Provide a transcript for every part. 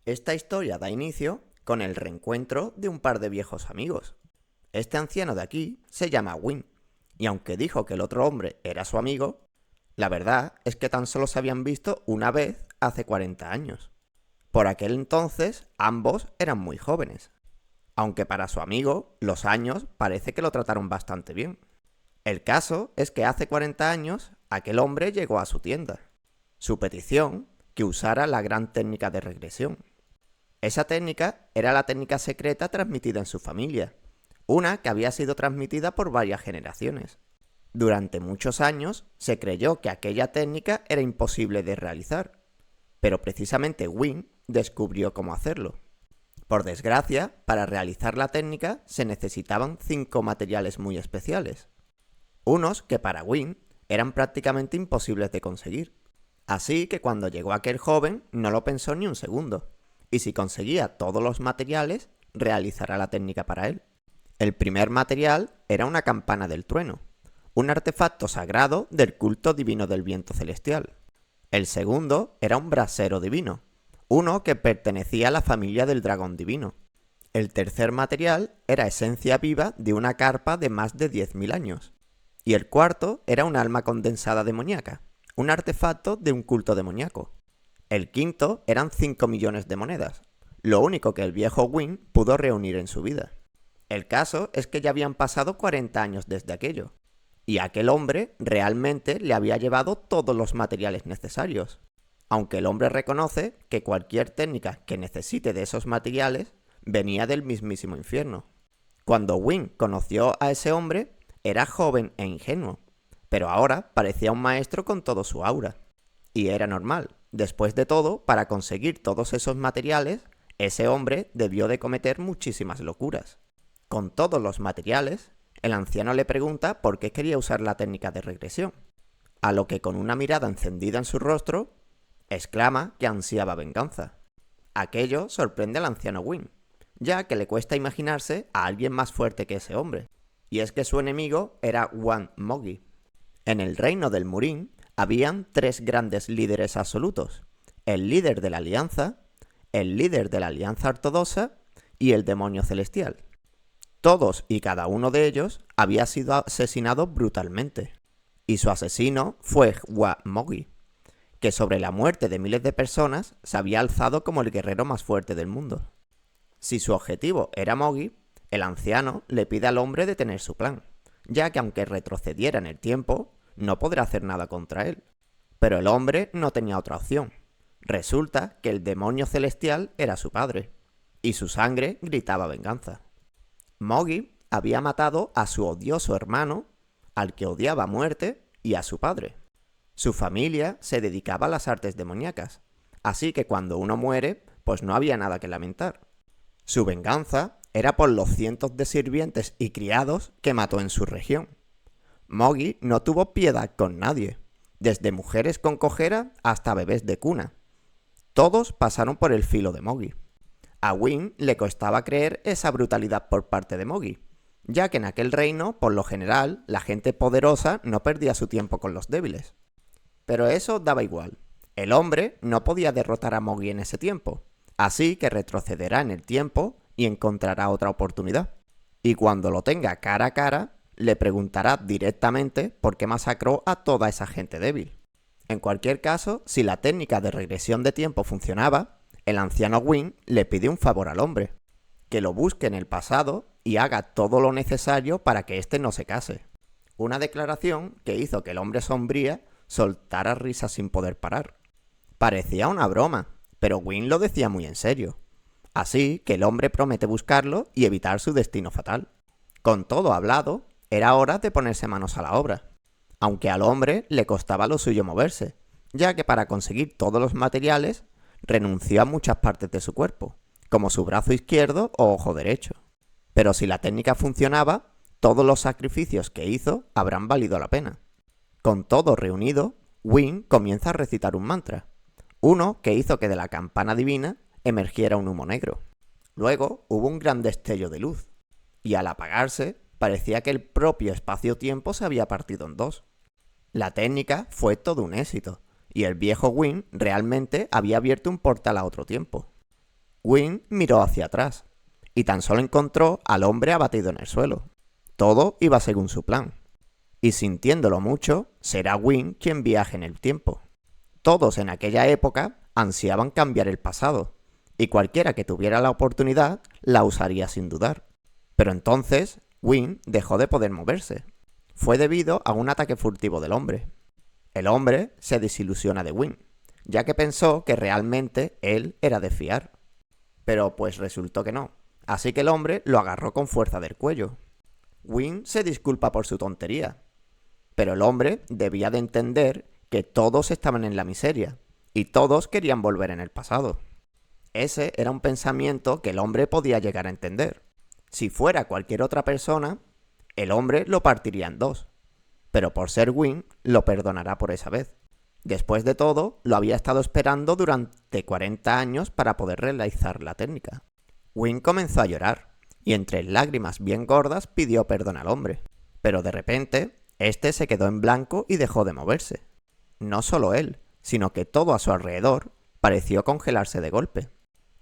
Esta historia da inicio con el reencuentro de un par de viejos amigos. Este anciano de aquí se llama Win, y aunque dijo que el otro hombre era su amigo, la verdad es que tan solo se habían visto una vez hace 40 años. Por aquel entonces ambos eran muy jóvenes, aunque para su amigo los años parece que lo trataron bastante bien. El caso es que hace 40 años aquel hombre llegó a su tienda. Su petición, que usara la gran técnica de regresión. Esa técnica era la técnica secreta transmitida en su familia, una que había sido transmitida por varias generaciones. Durante muchos años se creyó que aquella técnica era imposible de realizar, pero precisamente Win descubrió cómo hacerlo. Por desgracia, para realizar la técnica se necesitaban 5 materiales muy especiales, unos que para Win eran prácticamente imposibles de conseguir. Así que cuando llegó aquel joven no lo pensó ni un segundo, y si conseguía todos los materiales, realizará la técnica para él. El primer material era una campana del trueno, un artefacto sagrado del culto divino del viento celestial. El segundo era un brasero divino, uno que pertenecía a la familia del dragón divino. El tercer material era esencia viva de una carpa de más de 10.000 años. Y el cuarto era un alma condensada demoníaca, un artefacto de un culto demoníaco. El quinto eran 5 millones de monedas, lo único que el viejo Win pudo reunir en su vida. El caso es que ya habían pasado 40 años desde aquello, y aquel hombre realmente le había llevado todos los materiales necesarios, aunque el hombre reconoce que cualquier técnica que necesite de esos materiales venía del mismísimo infierno. Cuando Win conoció a ese hombre, era joven e ingenuo, pero ahora parecía un maestro con todo su aura. Y era normal. Después de todo, para conseguir todos esos materiales, ese hombre debió de cometer muchísimas locuras. Con todos los materiales, el anciano le pregunta por qué quería usar la técnica de regresión, a lo que con una mirada encendida en su rostro, exclama que ansiaba venganza. Aquello sorprende al anciano Win, ya que le cuesta imaginarse a alguien más fuerte que ese hombre, y es que su enemigo era Wan Mogi. En el reino del Murin habían 3 grandes líderes absolutos: el líder de la Alianza, el líder de la Alianza Ortodoxa y el demonio celestial. Todos y cada uno de ellos había sido asesinado brutalmente, y su asesino fue Wan Mogi, que sobre la muerte de miles de personas se había alzado como el guerrero más fuerte del mundo. Si su objetivo era Mogi, el anciano le pide al hombre detener su plan, ya que aunque retrocediera en el tiempo, no podrá hacer nada contra él. Pero el hombre no tenía otra opción. Resulta que el demonio celestial era su padre, y su sangre gritaba venganza. Mogi había matado a su odioso hermano, al que odiaba a muerte, y a su padre. Su familia se dedicaba a las artes demoníacas, así que cuando uno muere, pues no había nada que lamentar. Su venganza era por los cientos de sirvientes y criados que mató en su región. Mogi no tuvo piedad con nadie, desde mujeres con cojera hasta bebés de cuna. Todos pasaron por el filo de Mogi. A Win le costaba creer esa brutalidad por parte de Mogi, ya que en aquel reino, por lo general, la gente poderosa no perdía su tiempo con los débiles. Pero eso daba igual. El hombre no podía derrotar a Mogi en ese tiempo, así que retrocederá en el tiempo y encontrará otra oportunidad. Y cuando lo tenga cara a cara, le preguntará directamente por qué masacró a toda esa gente débil. En cualquier caso, si la técnica de regresión de tiempo funcionaba, el anciano Win le pide un favor al hombre: que lo busque en el pasado y haga todo lo necesario para que éste no se case. Una declaración que hizo que el hombre sombría soltara risas sin poder parar. Parecía una broma, pero Win lo decía muy en serio. Así que el hombre promete buscarlo y evitar su destino fatal. Con todo hablado, era hora de ponerse manos a la obra, aunque al hombre le costaba lo suyo moverse, ya que para conseguir todos los materiales renunció a muchas partes de su cuerpo, como su brazo izquierdo o ojo derecho. Pero si la técnica funcionaba, todos los sacrificios que hizo habrán valido la pena. Con todo reunido, Win comienza a recitar un mantra, uno que hizo que de la campana divina emergiera un humo negro. Luego hubo un gran destello de luz, y al apagarse, parecía que el propio espacio-tiempo se había partido en dos. La técnica fue todo un éxito, y el viejo Win realmente había abierto un portal a otro tiempo. Wynne miró hacia atrás y tan solo encontró al hombre abatido en el suelo. Todo iba según su plan. Y sintiéndolo mucho, será Wynne quien viaje en el tiempo. Todos en aquella época ansiaban cambiar el pasado, y cualquiera que tuviera la oportunidad la usaría sin dudar. Pero entonces, Wynne dejó de poder moverse. Fue debido a un ataque furtivo del hombre. El hombre se desilusiona de Wynne, ya que pensó que realmente él era de fiar. Pero pues resultó que no, así que el hombre lo agarró con fuerza del cuello. Wynne se disculpa por su tontería, pero el hombre debía de entender que todos estaban en la miseria y todos querían volver en el pasado. Ese era un pensamiento que el hombre podía llegar a entender. Si fuera cualquier otra persona, el hombre lo partiría en dos, pero por ser Wynne lo perdonará por esa vez. Después de todo, lo había estado esperando durante 40 años para poder realizar la técnica. Wynne comenzó a llorar y entre lágrimas bien gordas pidió perdón al hombre, pero de repente este se quedó en blanco y dejó de moverse. No solo él, sino que todo a su alrededor pareció congelarse de golpe.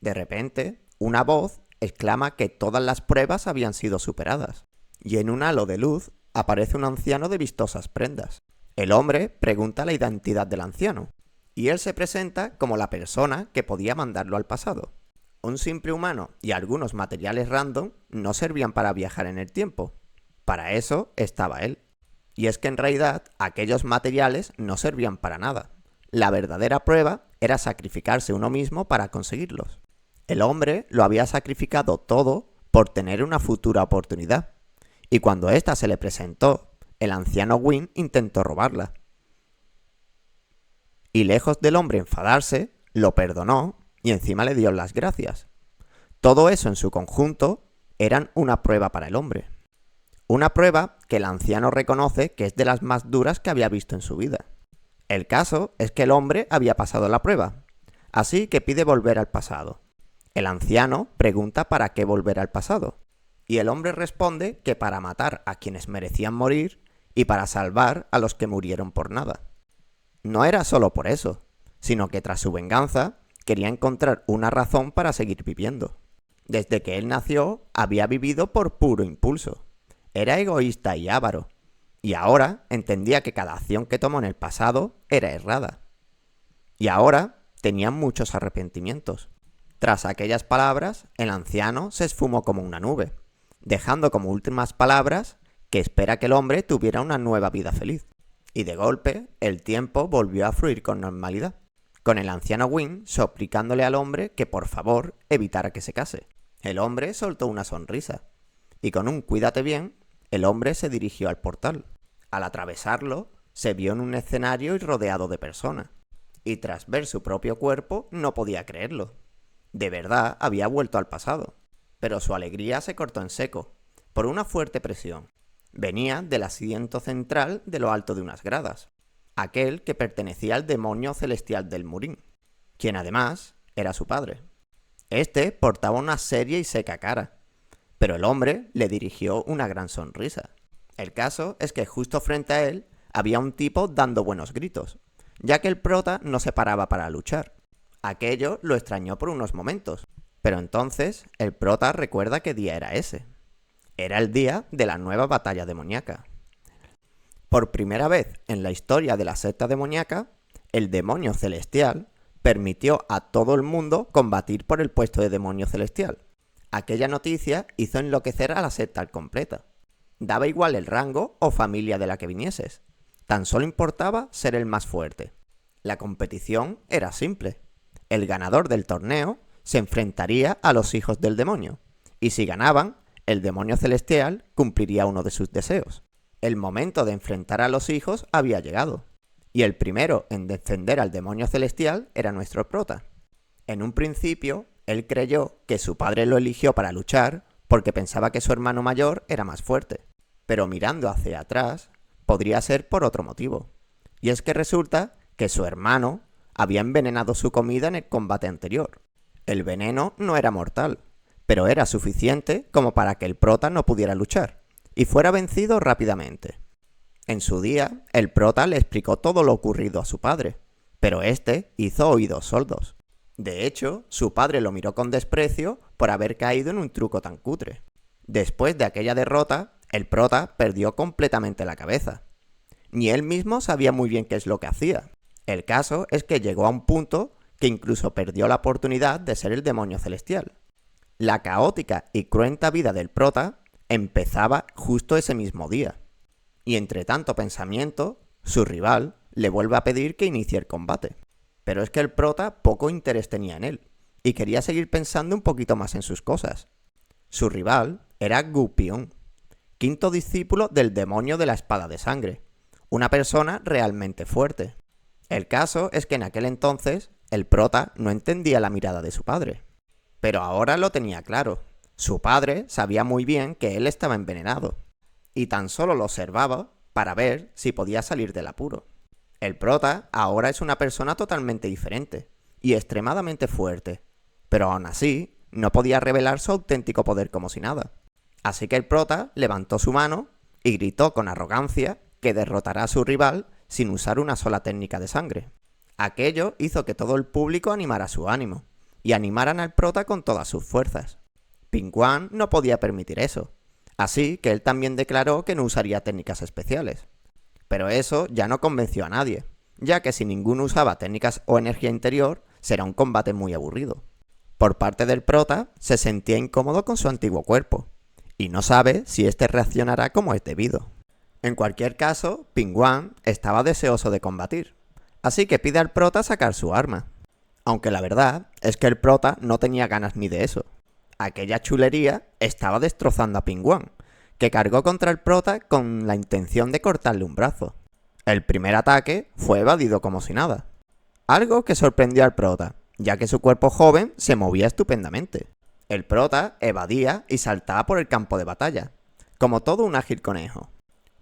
De repente, una voz exclama que todas las pruebas habían sido superadas, y en un halo de luz aparece un anciano de vistosas prendas. El hombre pregunta la identidad del anciano, y él se presenta como la persona que podía mandarlo al pasado. Un simple humano y algunos materiales random no servían para viajar en el tiempo. Para eso estaba él. Y es que en realidad aquellos materiales no servían para nada. La verdadera prueba era sacrificarse uno mismo para conseguirlos. El hombre lo había sacrificado todo por tener una futura oportunidad. Y cuando ésta se le presentó, el anciano Wynne intentó robarla. Y lejos del hombre enfadarse, lo perdonó y encima le dio las gracias. Todo eso en su conjunto eran una prueba para el hombre. Una prueba que el anciano reconoce que es de las más duras que había visto en su vida. El caso es que el hombre había pasado la prueba, así que pide volver al pasado. El anciano pregunta para qué volver al pasado, y el hombre responde que para matar a quienes merecían morir y para salvar a los que murieron por nada. No era solo por eso, sino que tras su venganza quería encontrar una razón para seguir viviendo. Desde que él nació había vivido por puro impulso. Era egoísta y avaro, y ahora entendía que cada acción que tomó en el pasado era errada. Y ahora tenía muchos arrepentimientos. Tras aquellas palabras, el anciano se esfumó como una nube, dejando como últimas palabras que espera que el hombre tuviera una nueva vida feliz. Y de golpe, el tiempo volvió a fluir con normalidad, con el anciano Wynne suplicándole al hombre que por favor evitara que se case. El hombre soltó una sonrisa, y con un cuídate bien, el hombre se dirigió al portal. Al atravesarlo, se vio en un escenario y rodeado de personas, y tras ver su propio cuerpo no podía creerlo. De verdad había vuelto al pasado, pero su alegría se cortó en seco, por una fuerte presión. Venía del asiento central de lo alto de unas gradas, aquel que pertenecía al demonio celestial del Murín, quien además era su padre. Este portaba una seria y seca cara, pero el hombre le dirigió una gran sonrisa. El caso es que justo frente a él había un tipo dando buenos gritos, ya que el prota no se paraba para luchar. Aquello lo extrañó por unos momentos, pero entonces el prota recuerda qué día era ese. Era el día de la nueva batalla demoníaca. Por primera vez en la historia de la secta demoníaca, el demonio celestial permitió a todo el mundo combatir por el puesto de demonio celestial. Aquella noticia hizo enloquecer a la secta al completa. Daba igual el rango o familia de la que vinieses. Tan solo importaba ser el más fuerte. La competición era simple. El ganador del torneo se enfrentaría a los hijos del demonio, y si ganaban, el demonio celestial cumpliría uno de sus deseos. El momento de enfrentar a los hijos había llegado, y el primero en defender al demonio celestial era nuestro prota. En un principio, él creyó que su padre lo eligió para luchar porque pensaba que su hermano mayor era más fuerte, pero mirando hacia atrás, podría ser por otro motivo. Y es que resulta que su hermano había envenenado su comida en el combate anterior. El veneno no era mortal, pero era suficiente como para que el prota no pudiera luchar y fuera vencido rápidamente. En su día, el prota le explicó todo lo ocurrido a su padre, pero este hizo oídos sordos. De hecho, su padre lo miró con desprecio por haber caído en un truco tan cutre. Después de aquella derrota, el prota perdió completamente la cabeza. Ni él mismo sabía muy bien qué es lo que hacía. El caso es que llegó a un punto que incluso perdió la oportunidad de ser el demonio celestial. La caótica y cruenta vida del prota empezaba justo ese mismo día. Y entre tanto pensamiento, su rival le vuelve a pedir que inicie el combate. Pero es que el prota poco interés tenía en él, y quería seguir pensando un poquito más en sus cosas. Su rival era Gupion, quinto discípulo del demonio de la espada de sangre, una persona realmente fuerte. El caso es que en aquel entonces el prota no entendía la mirada de su padre. Pero ahora lo tenía claro. Su padre sabía muy bien que él estaba envenenado, y tan solo lo observaba para ver si podía salir del apuro. El prota ahora es una persona totalmente diferente y extremadamente fuerte, pero aún así no podía revelar su auténtico poder como si nada. Así que el prota levantó su mano y gritó con arrogancia que derrotará a su rival sin usar una sola técnica de sangre. Aquello hizo que todo el público animara su ánimo y animaran al prota con todas sus fuerzas. Ping-Guan no podía permitir eso, así que él también declaró que no usaría técnicas especiales. Pero eso ya no convenció a nadie, ya que si ninguno usaba técnicas o energía interior, será un combate muy aburrido. Por parte del prota, se sentía incómodo con su antiguo cuerpo, y no sabe si éste reaccionará como es debido. En cualquier caso, Ping-Guan estaba deseoso de combatir, así que pide al prota sacar su arma. Aunque la verdad es que el prota no tenía ganas ni de eso. Aquella chulería estaba destrozando a Ping-Guan, que cargó contra el prota con la intención de cortarle un brazo. El primer ataque fue evadido como si nada. Algo que sorprendió al prota, ya que su cuerpo joven se movía estupendamente. El prota evadía y saltaba por el campo de batalla, como todo un ágil conejo.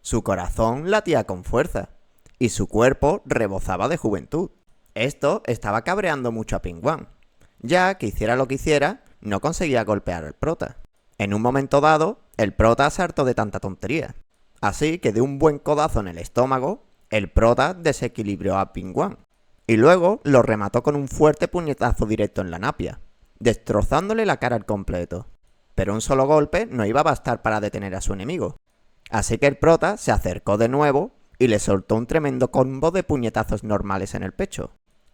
Su corazón latía con fuerza, y su cuerpo rebosaba de juventud. Esto estaba cabreando mucho a Ping-Guan, ya que hiciera lo que hiciera, no conseguía golpear al prota. En un momento dado, el prota se hartó de tanta tontería, así que de un buen codazo en el estómago, el prota desequilibró a Ping-Guan, y luego lo remató con un fuerte puñetazo directo en la napia, destrozándole la cara al completo. Pero un solo golpe no iba a bastar para detener a su enemigo, así que el prota se acercó de nuevo y le soltó un tremendo combo de puñetazos normales en el pecho.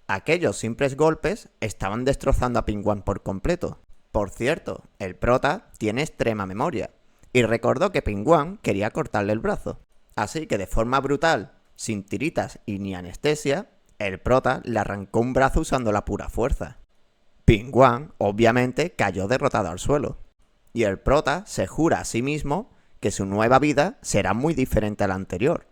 Aquellos simples golpes estaban destrozando a Ping-Guan por completo. Por cierto, el prota tiene extrema memoria, y recordó que Ping-Guan quería cortarle el brazo. Así que de forma brutal, sin tiritas y ni anestesia, el prota le arrancó un brazo usando la pura fuerza. Ping-Guan, obviamente, cayó derrotado al suelo, y el prota se jura a sí mismo que su nueva vida será muy diferente a la anterior.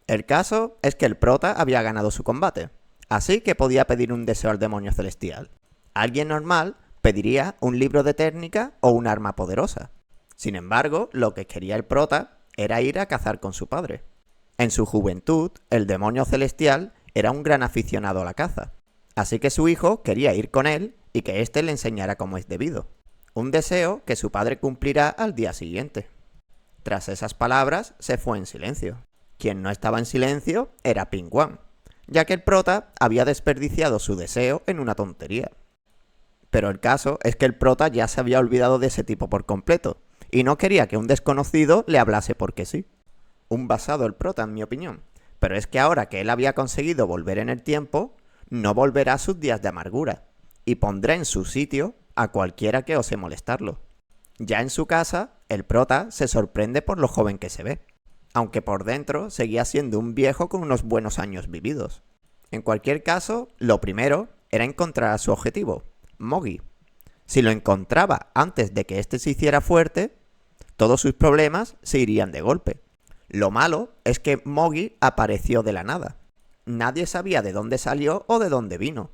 El caso es que el prota había ganado su combate, así que podía pedir un deseo al demonio celestial. Alguien normal pediría un libro de técnica o un arma poderosa. Sin embargo, lo que quería el prota era ir a cazar con su padre. En su juventud, el demonio celestial era un gran aficionado a la caza, así que su hijo quería ir con él y que éste le enseñara cómo es debido. Un deseo que su padre cumplirá al día siguiente. Tras esas palabras, se fue en silencio. Quien no estaba en silencio era Ping-Guan, ya que el prota había desperdiciado su deseo en una tontería. Pero el caso es que el prota ya se había olvidado de ese tipo por completo, y no quería que un desconocido le hablase porque sí. Un basado el prota, en mi opinión. Pero es que ahora que él había conseguido volver en el tiempo, no volverá a sus días de amargura, y pondrá en su sitio a cualquiera que ose molestarlo. Ya en su casa, el prota se sorprende por lo joven que se ve, aunque por dentro seguía siendo un viejo con unos buenos años vividos. En cualquier caso, lo primero era encontrar a su objetivo, Moggy. Si lo encontraba antes de que éste se hiciera fuerte, todos sus problemas se irían de golpe. Lo malo es que Moggy apareció de la nada. Nadie sabía de dónde salió o de dónde vino.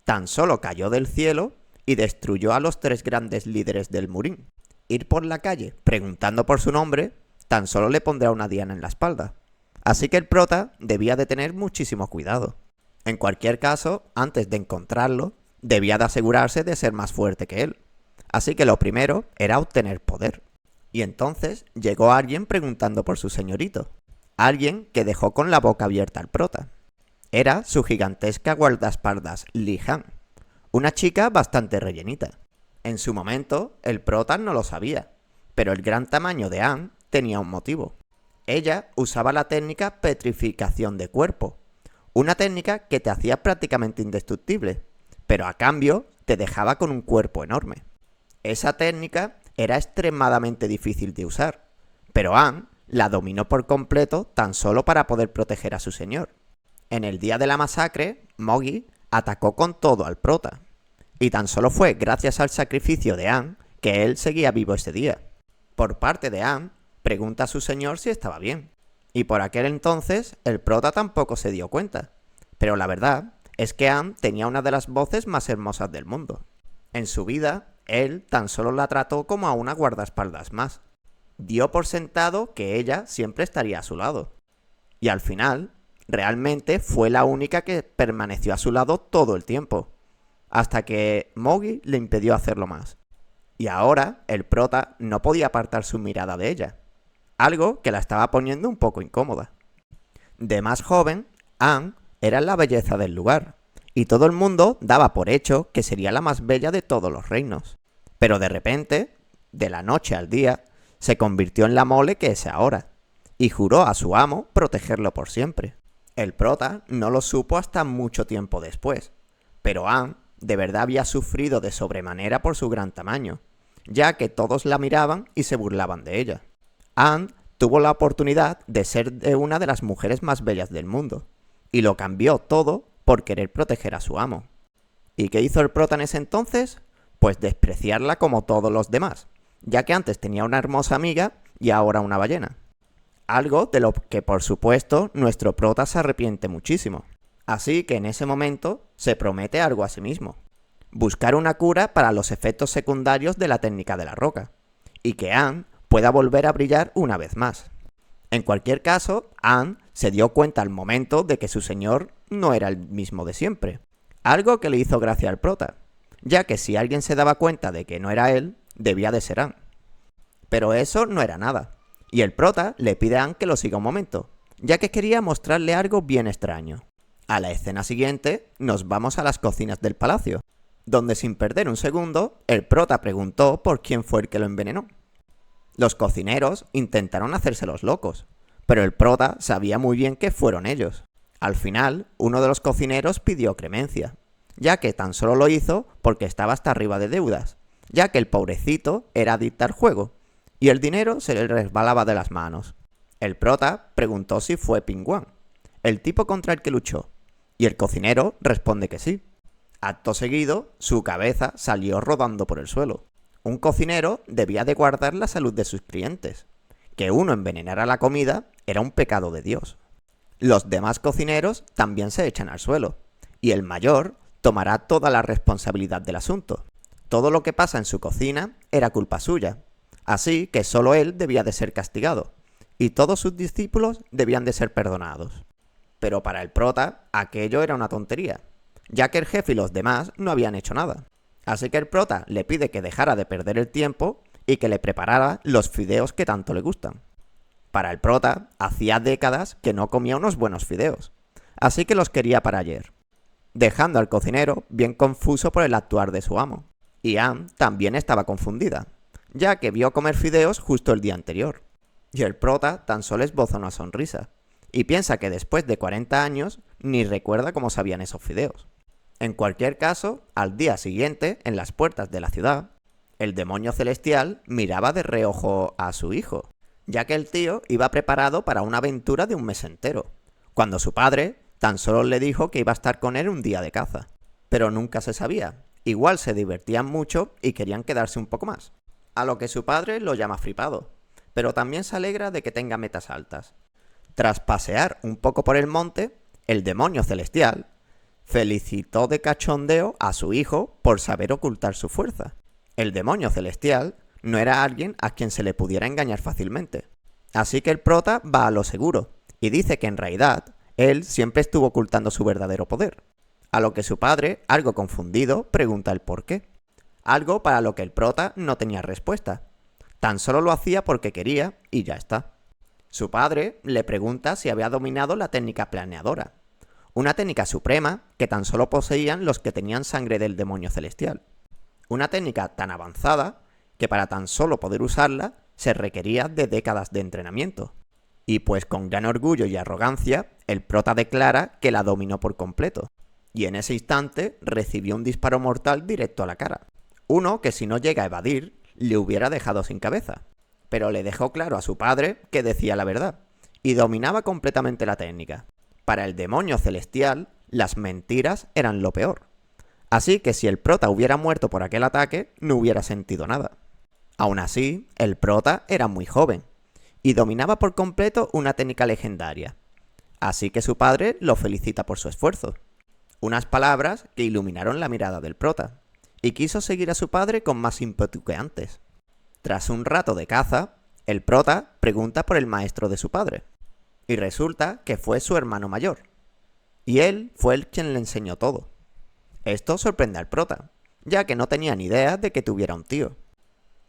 Tan solo cayó del cielo y destruyó a los 3 grandes líderes del Murin. Ir por la calle preguntando por su nombre tan solo le pondrá una diana en la espalda. Así que el prota debía de tener muchísimo cuidado. En cualquier caso, antes de encontrarlo, debía de asegurarse de ser más fuerte que él. Así que lo primero era obtener poder. Y entonces llegó alguien preguntando por su señorito. Alguien que dejó con la boca abierta al prota. Era su gigantesca guardaespaldas Li Han, una chica bastante rellenita. En su momento, el prota no lo sabía, pero el gran tamaño de Anne tenía un motivo. Ella usaba la técnica petrificación de cuerpo, una técnica que te hacía prácticamente indestructible, pero a cambio te dejaba con un cuerpo enorme. Esa técnica era extremadamente difícil de usar, pero Anne la dominó por completo tan solo para poder proteger a su señor. En el día de la masacre, Moggy atacó con todo al prota, y tan solo fue gracias al sacrificio de Anne que él seguía vivo ese día. Por parte de Anne, pregunta a su señor si estaba bien, y por aquel entonces el prota tampoco se dio cuenta, pero la verdad es que Anne tenía una de las voces más hermosas del mundo. En su vida, él tan solo la trató como a una guardaespaldas más. Dio por sentado que ella siempre estaría a su lado. Y al final, realmente fue la única que permaneció a su lado todo el tiempo, hasta que Moggy le impidió hacerlo más. Y ahora el prota no podía apartar su mirada de ella, algo que la estaba poniendo un poco incómoda. De más joven, Anne era la belleza del lugar, y todo el mundo daba por hecho que sería la más bella de todos los reinos. Pero de repente, de la noche al día, se convirtió en la mole que es ahora, y juró a su amo protegerlo por siempre. El prota no lo supo hasta mucho tiempo después, pero Anne de verdad había sufrido de sobremanera por su gran tamaño, ya que todos la miraban y se burlaban de ella. Anne tuvo la oportunidad de ser de una de las mujeres más bellas del mundo, y lo cambió todo por querer proteger a su amo. ¿Y qué hizo el prota en ese entonces? Pues despreciarla como todos los demás, ya que antes tenía una hermosa amiga y ahora una ballena. Algo de lo que por supuesto nuestro prota se arrepiente muchísimo. Así que en ese momento se promete algo a sí mismo: buscar una cura para los efectos secundarios de la técnica de la roca, y que Anne pueda volver a brillar una vez más. En cualquier caso, Anne se dio cuenta al momento de que su señor no era el mismo de siempre, algo que le hizo gracia al prota, ya que si alguien se daba cuenta de que no era él, debía de ser Anne. Pero eso no era nada, y el prota le pide a Anne que lo siga un momento, ya que quería mostrarle algo bien extraño. A la escena siguiente nos vamos a las cocinas del palacio, donde sin perder un segundo, el prota preguntó por quién fue el que lo envenenó. Los cocineros intentaron hacerse los locos, pero el prota sabía muy bien que fueron ellos. Al final, uno de los cocineros pidió clemencia, ya que tan solo lo hizo porque estaba hasta arriba de deudas, ya que el pobrecito era adicto al juego, y el dinero se le resbalaba de las manos. El prota preguntó si fue Pingüán, el tipo contra el que luchó, y el cocinero responde que sí. Acto seguido, su cabeza salió rodando por el suelo. Un cocinero debía de guardar la salud de sus clientes. Que uno envenenara la comida era un pecado de Dios. Los demás cocineros también se echan al suelo, y el mayor tomará toda la responsabilidad del asunto. Todo lo que pasa en su cocina era culpa suya, así que solo él debía de ser castigado, y todos sus discípulos debían de ser perdonados. Pero para el prota, aquello era una tontería, ya que el jefe y los demás no habían hecho nada. Así que el prota le pide que dejara de perder el tiempo y que le preparara los fideos que tanto le gustan. Para el prota, hacía décadas que no comía unos buenos fideos, así que los quería para ayer, dejando al cocinero bien confuso por el actuar de su amo. Y Anne también estaba confundida, ya que vio comer fideos justo el día anterior. Y el prota tan solo esboza una sonrisa, y piensa que después de 40 años ni recuerda cómo sabían esos fideos. En cualquier caso, al día siguiente, en las puertas de la ciudad, el demonio celestial miraba de reojo a su hijo, ya que el tío iba preparado para una aventura de un mes entero, cuando su padre tan solo le dijo que iba a estar con él un día de caza. Pero nunca se sabía, igual se divertían mucho y querían quedarse un poco más. A lo que su padre lo llama flipado, pero también se alegra de que tenga metas altas. Tras pasear un poco por el monte, el demonio celestial felicitó de cachondeo a su hijo por saber ocultar su fuerza. El demonio celestial no era alguien a quien se le pudiera engañar fácilmente. Así que el prota va a lo seguro y dice que en realidad él siempre estuvo ocultando su verdadero poder. A lo que su padre, algo confundido, pregunta el por qué. Algo para lo que el prota no tenía respuesta. Tan solo lo hacía porque quería y ya está. Su padre le pregunta si había dominado la técnica planeadora, Una técnica suprema que tan solo poseían los que tenían sangre del demonio celestial. Una técnica tan avanzada que para tan solo poder usarla se requería de décadas de entrenamiento. Y pues con gran orgullo y arrogancia, el prota declara que la dominó por completo. Y en ese instante recibió un disparo mortal directo a la cara. Uno que si no llega a evadir, le hubiera dejado sin cabeza. Pero le dejó claro a su padre que decía la verdad, y dominaba completamente la técnica. Para el demonio celestial, las mentiras eran lo peor. Así que si el prota hubiera muerto por aquel ataque, no hubiera sentido nada. Aún así, el prota era muy joven, y dominaba por completo una técnica legendaria. Así que su padre lo felicita por su esfuerzo. Unas palabras que iluminaron la mirada del prota, y quiso seguir a su padre con más ímpetu que antes. Tras un rato de caza, el prota pregunta por el maestro de su padre, y resulta que fue su hermano mayor, y él fue el quien le enseñó todo. Esto sorprende al prota, ya que no tenía ni idea de que tuviera un tío,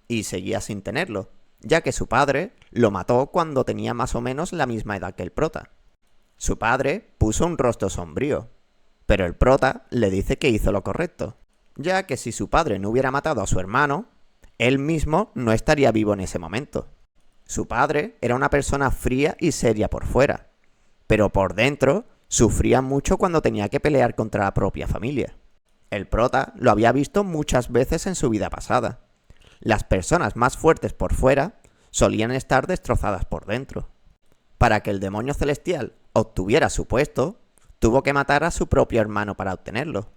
y seguía sin tenerlo, ya que su padre lo mató cuando tenía más o menos la misma edad que el prota. Su padre puso un rostro sombrío, pero el prota le dice que hizo lo correcto, ya que si su padre no hubiera matado a su hermano, él mismo no estaría vivo en ese momento. Su padre era una persona fría y seria por fuera, pero por dentro sufría mucho cuando tenía que pelear contra la propia familia. El prota lo había visto muchas veces en su vida pasada. Las personas más fuertes por fuera solían estar destrozadas por dentro. Para que el demonio celestial obtuviera su puesto, tuvo que matar a su propio hermano para obtenerlo.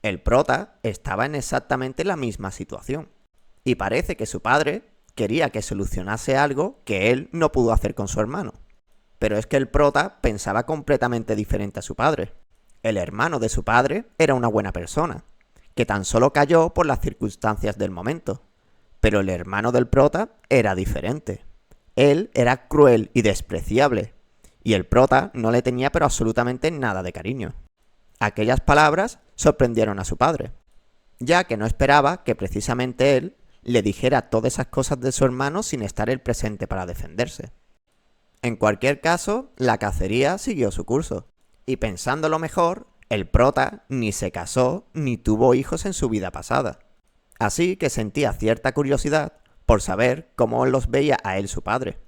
El prota estaba en exactamente la misma situación, y parece que su padre quería que solucionase algo que él no pudo hacer con su hermano. Pero es que el prota pensaba completamente diferente a su padre. El hermano de su padre era una buena persona, que tan solo cayó por las circunstancias del momento. Pero el hermano del prota era diferente. Él era cruel y despreciable, y el prota no le tenía pero absolutamente nada de cariño. Aquellas palabras sorprendieron a su padre, ya que no esperaba que precisamente él le dijera todas esas cosas de su hermano sin estar él presente para defenderse. En cualquier caso, la cacería siguió su curso, y pensándolo mejor, el prota ni se casó ni tuvo hijos en su vida pasada. Así que sentía cierta curiosidad por saber cómo los veía a él su padre.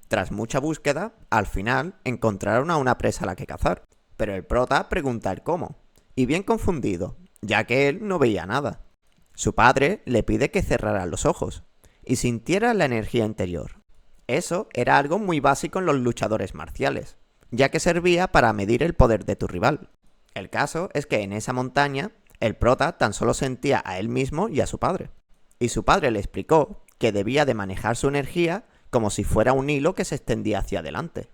Tras mucha búsqueda, al final encontraron a una presa a la que cazar, pero el prota pregunta el cómo, y bien confundido, ya que él no veía nada. Su padre le pide que cerrara los ojos y sintiera la energía interior. Eso era algo muy básico en los luchadores marciales, ya que servía para medir el poder de tu rival. El caso es que en esa montaña, el prota tan solo sentía a él mismo y a su padre. Y su padre le explicó que debía de manejar su energía como si fuera un hilo que se extendía hacia adelante.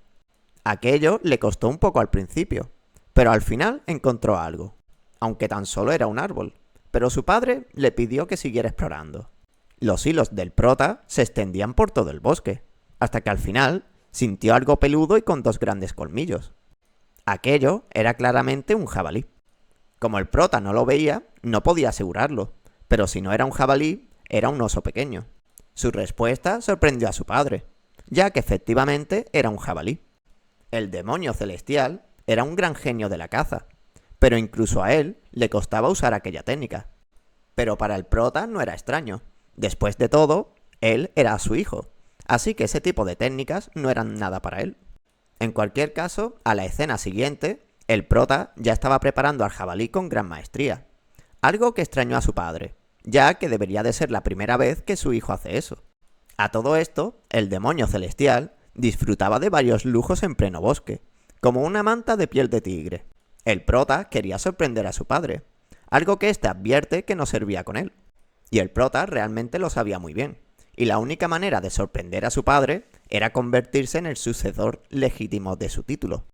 Aquello le costó un poco al principio, pero al final encontró algo, aunque tan solo era un árbol. Pero su padre le pidió que siguiera explorando. Los hilos del prota se extendían por todo el bosque, hasta que al final sintió algo peludo y con dos grandes colmillos. Aquello era claramente un jabalí. Como el prota no lo veía, no podía asegurarlo, pero si no era un jabalí, era un oso pequeño. Su respuesta sorprendió a su padre, ya que efectivamente era un jabalí. El demonio celestial era un gran genio de la caza, pero incluso a él le costaba usar aquella técnica. Pero para el prota no era extraño. Después de todo, él era su hijo, así que ese tipo de técnicas no eran nada para él. En cualquier caso, a la escena siguiente, el prota ya estaba preparando al jabalí con gran maestría, algo que extrañó a su padre, ya que debería de ser la primera vez que su hijo hace eso. A todo esto, el demonio celestial disfrutaba de varios lujos en pleno bosque, como una manta de piel de tigre. El prota quería sorprender a su padre, algo que éste advierte que no servía con él. Y el prota realmente lo sabía muy bien, y la única manera de sorprender a su padre era convertirse en el sucesor legítimo de su título.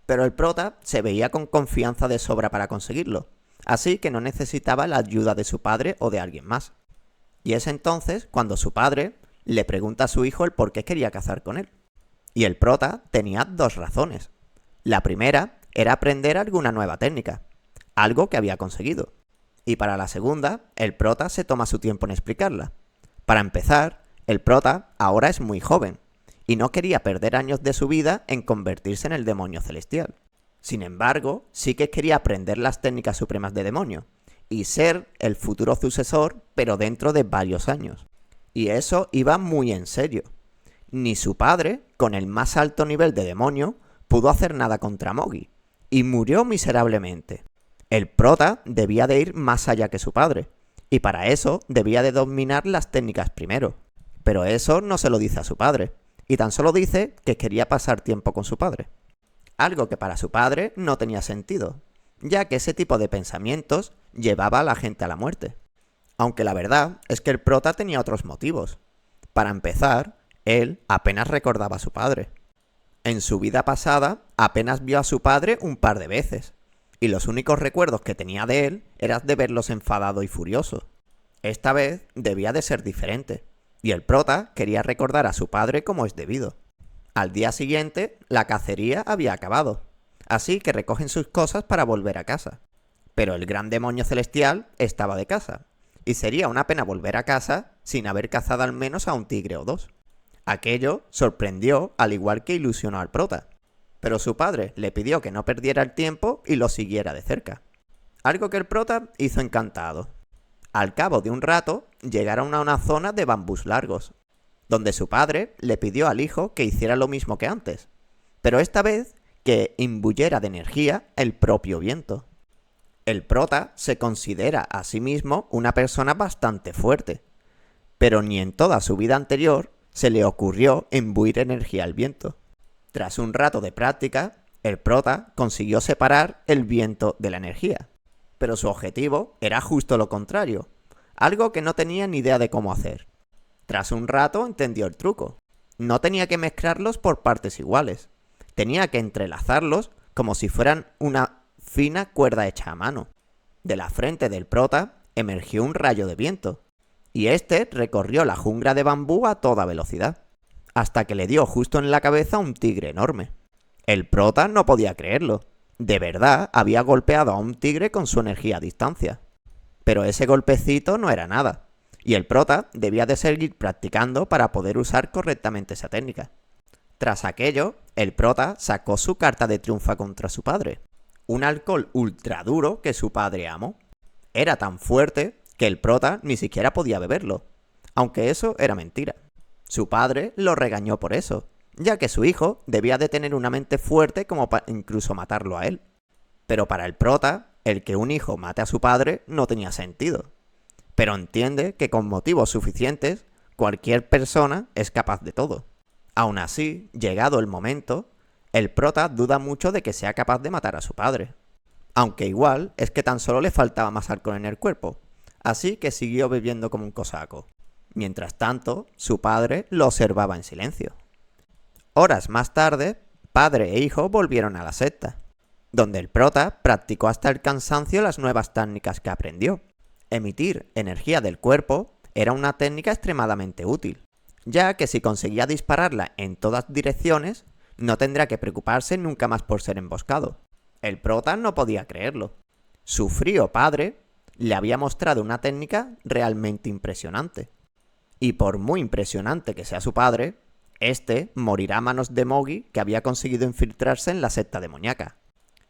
Pero el prota se veía con confianza de sobra para conseguirlo, así que no necesitaba la ayuda de su padre o de alguien más. Y es entonces cuando su padre le pregunta a su hijo el por qué quería cazar con él. Y el prota tenía dos razones. La primera era aprender alguna nueva técnica, algo que había conseguido. Y para la segunda, el prota se toma su tiempo en explicarla. Para empezar, el prota ahora es muy joven, y no quería perder años de su vida en convertirse en el demonio celestial. Sin embargo, sí que quería aprender las técnicas supremas de demonio y ser el futuro sucesor, pero dentro de varios años. Y eso iba muy en serio. Ni su padre, con el más alto nivel de demonio, pudo hacer nada contra Mogi, y murió miserablemente. El prota debía de ir más allá que su padre, y para eso debía de dominar las técnicas primero. Pero eso no se lo dice a su padre, y tan solo dice que quería pasar tiempo con su padre. Algo que para su padre no tenía sentido, ya que ese tipo de pensamientos llevaba a la gente a la muerte. Aunque la verdad es que el prota tenía otros motivos. Para empezar, él apenas recordaba a su padre. En su vida pasada apenas vio a su padre un par de veces, y los únicos recuerdos que tenía de él eran de verlos enfadado y furioso. Esta vez debía de ser diferente, y el prota quería recordar a su padre como es debido. Al día siguiente, la cacería había acabado, así que recogen sus cosas para volver a casa. Pero el gran demonio celestial estaba de casa, y sería una pena volver a casa sin haber cazado al menos a un tigre o dos. Aquello sorprendió al igual que ilusionó al prota, pero su padre le pidió que no perdiera el tiempo y lo siguiera de cerca. Algo que el prota hizo encantado. Al cabo de un rato, llegaron a una zona de bambús largos, donde su padre le pidió al hijo que hiciera lo mismo que antes, pero esta vez que imbuyera de energía el propio viento. El prota se considera a sí mismo una persona bastante fuerte, pero ni en toda su vida anterior se le ocurrió imbuir energía al viento. Tras un rato de práctica, el prota consiguió separar el viento de la energía, pero su objetivo era justo lo contrario, algo que no tenía ni idea de cómo hacer. Tras un rato entendió el truco. No tenía que mezclarlos por partes iguales, tenía que entrelazarlos como si fueran una fina cuerda hecha a mano. De la frente del prota emergió un rayo de viento, y este recorrió la jungla de bambú a toda velocidad, hasta que le dio justo en la cabeza a un tigre enorme. El prota no podía creerlo. De verdad había golpeado a un tigre con su energía a distancia. Pero ese golpecito no era nada, y el prota debía de seguir practicando para poder usar correctamente esa técnica. Tras aquello, el prota sacó su carta de triunfo contra su padre, un alcohol ultra duro que su padre amó. Era tan fuerte que el prota ni siquiera podía beberlo, aunque eso era mentira. Su padre lo regañó por eso, ya que su hijo debía de tener una mente fuerte como para incluso matarlo a él. Pero para el prota, el que un hijo mate a su padre no tenía sentido. Pero entiende que con motivos suficientes, cualquier persona es capaz de todo. Aún así, llegado el momento, el prota duda mucho de que sea capaz de matar a su padre. Aunque igual es que tan solo le faltaba más alcohol en el cuerpo, así que siguió bebiendo como un cosaco. Mientras tanto, su padre lo observaba en silencio. Horas más tarde, padre e hijo volvieron a la secta, donde el prota practicó hasta el cansancio las nuevas técnicas que aprendió. Emitir energía del cuerpo era una técnica extremadamente útil, ya que si conseguía dispararla en todas direcciones, no tendría que preocuparse nunca más por ser emboscado. El prota no podía creerlo. Su frío padre le había mostrado una técnica realmente impresionante. Y por muy impresionante que sea su padre, este morirá a manos de Mogi, que había conseguido infiltrarse en la secta demoníaca.